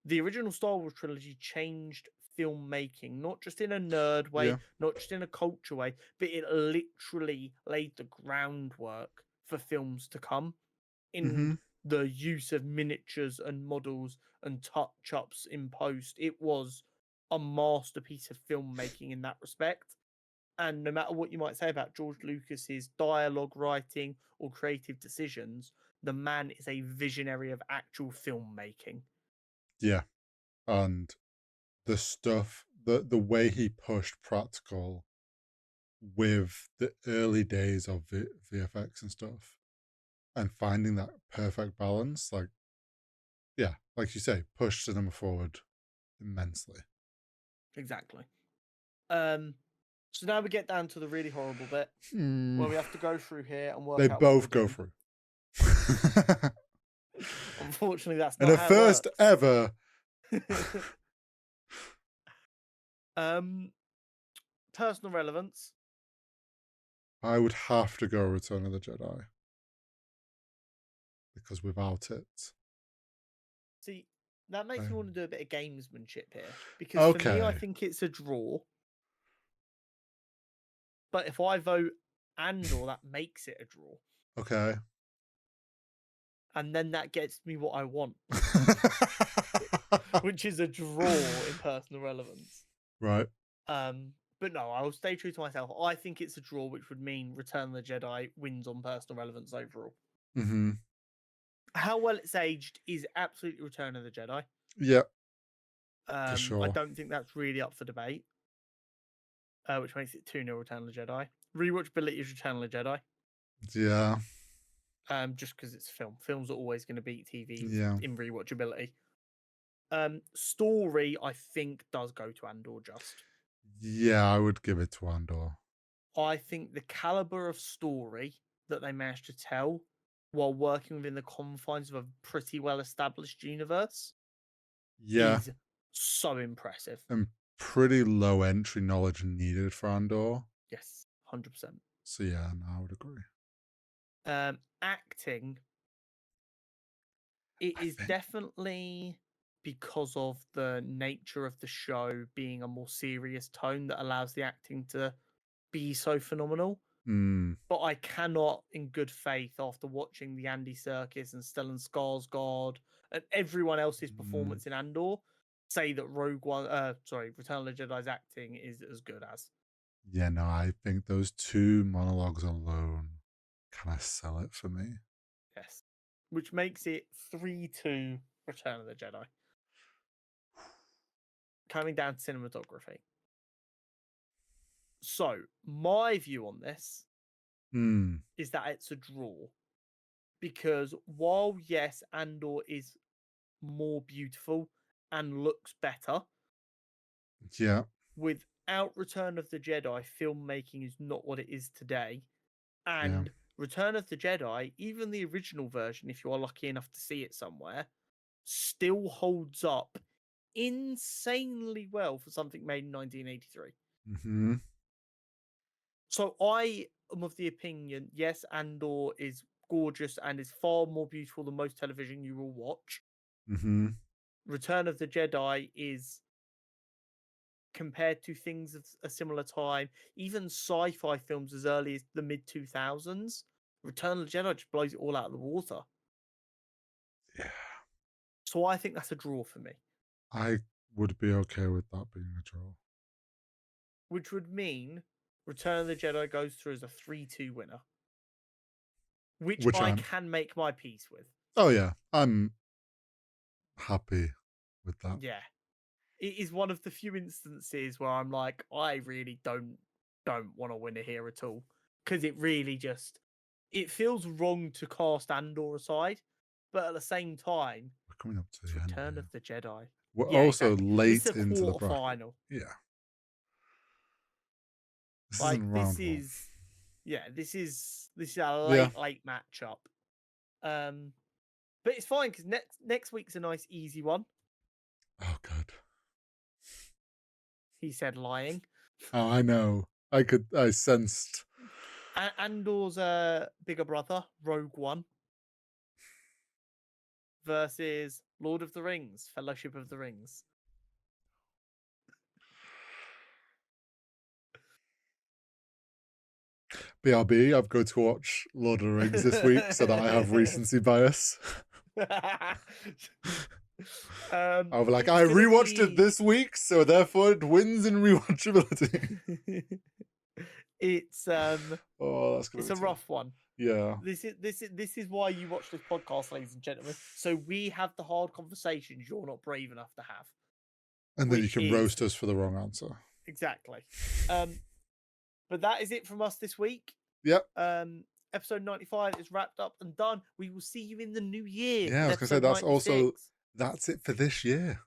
The original Star Wars trilogy changed filmmaking, not just in a nerd way, Yeah. not just in a culture way, but it literally laid the groundwork for films to come in the use of miniatures and models and touch ups in post. It was a masterpiece of filmmaking in that respect. And no matter what you might say about George Lucas's dialogue writing or creative decisions, the man is a visionary of actual filmmaking. Yeah. And the stuff, the way he pushed practical with the early days of VFX and stuff, and finding that perfect balance, like, yeah, like you say, pushed cinema forward immensely. Exactly. So now we get down to the really horrible bit where we have to go through here and work They out both what go we're through. doing. Unfortunately, that's And not the how first it ever. Personal relevance. I would have to go Return of the Jedi. Because without it. See, that makes me want to do a bit of gamesmanship here. Because for me, I Okay. think it's a draw. But if I vote Andor, that makes it a draw. Okay. And then that gets me what I want, which is a draw in personal relevance. Right. But no, I'll stay true to myself. I think it's a draw, which would mean Return of the Jedi wins on personal relevance overall. Mm-hmm. How well it's aged is absolutely Return of the Jedi. Yeah. For sure. I don't think that's really up for debate, which makes it 2-0 Return of the Jedi. Rewatchability is Return of the Jedi. Yeah. Just because it's a film. Films are always going to beat TV Yeah. in rewatchability. Story, I think, does go to Andor just. Yeah, I would give it to Andor. I think the caliber of story that they managed to tell while working within the confines of a pretty well established universe is so impressive. And pretty low entry knowledge needed for Andor. Yes, 100%. So yeah, no, I would agree. Acting, it is definitely because of the nature of the show being a more serious tone that allows the acting to be so phenomenal. But I cannot, in good faith, after watching the Andy Serkis and Stellan Skarsgård and everyone else's performance in Andor, say that Return of the Jedi's acting is as good as. Yeah, no, I think those two monologues alone kind of sell it for me. Yes. Which makes it 3-2 Return of the Jedi. Coming down to cinematography. So, my view on this is that it's a draw. Because while, yes, Andor is more beautiful and looks better, yeah, without Return of the Jedi, filmmaking is not what it is today. And Return of the Jedi, even the original version, if you are lucky enough to see it somewhere, still holds up insanely well for something made in 1983. So I am of the opinion, yes, Andor is gorgeous and is far more beautiful than most television you will watch. Return of the Jedi is, compared to things of a similar time, even sci-fi films as early as the mid-2000s, Return of the Jedi just blows it all out of the water. Yeah. So I think that's a draw for me. I would be okay with that being a draw. Which would mean Return of the Jedi goes through as a 3-2 winner. Which I can make my peace with. Oh, yeah. I'm happy with that. Yeah. It is one of the few instances where I'm like, I really don't want to win it here at all. Because it really just, it feels wrong to cast Andor aside. But at the same time, we're coming up to the Return end of the Jedi. We're also late into the quarterfinal. Yeah. This like isn't round this one. is, yeah, this is a late matchup. But it's fine because next week's a nice easy one. Oh god. He said lying. Oh, I know. I sensed. Andor's bigger brother, Rogue One, versus Lord of the Rings, Fellowship of the Rings. BRB, I've got to watch Lord of the Rings this week so that I have recency bias. I'll be like, I rewatched it this week, so therefore it wins in rewatchability. It's Oh, that's gonna it's be a tough. rough one. Yeah. This is why you watch this podcast, ladies and gentlemen. So we have the hard conversations you're not brave enough to have. And then you which can is- roast us for the wrong answer. Exactly. But that is it from us this week. Yep. Episode 95 is wrapped up and done. We will see you in the new year. Yeah, I was with gonna say episode 96. that's it for this year.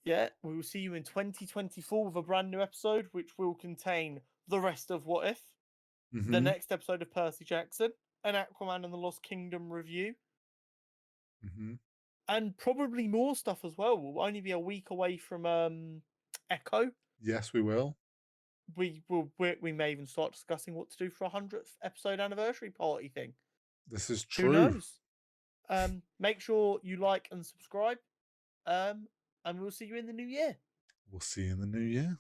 Yeah, we will see you in 2024 with a brand new episode, which will contain the rest of What If, the next episode of Percy Jackson, an Aquaman and the Lost Kingdom review, and probably more stuff as well. We'll only be a week away from Echo. Yes, we will. We may even start discussing what to do for a 100th episode anniversary party thing. This is true. Who knows? Make sure you like and subscribe. And we'll see you in the new year. We'll see you in the new year.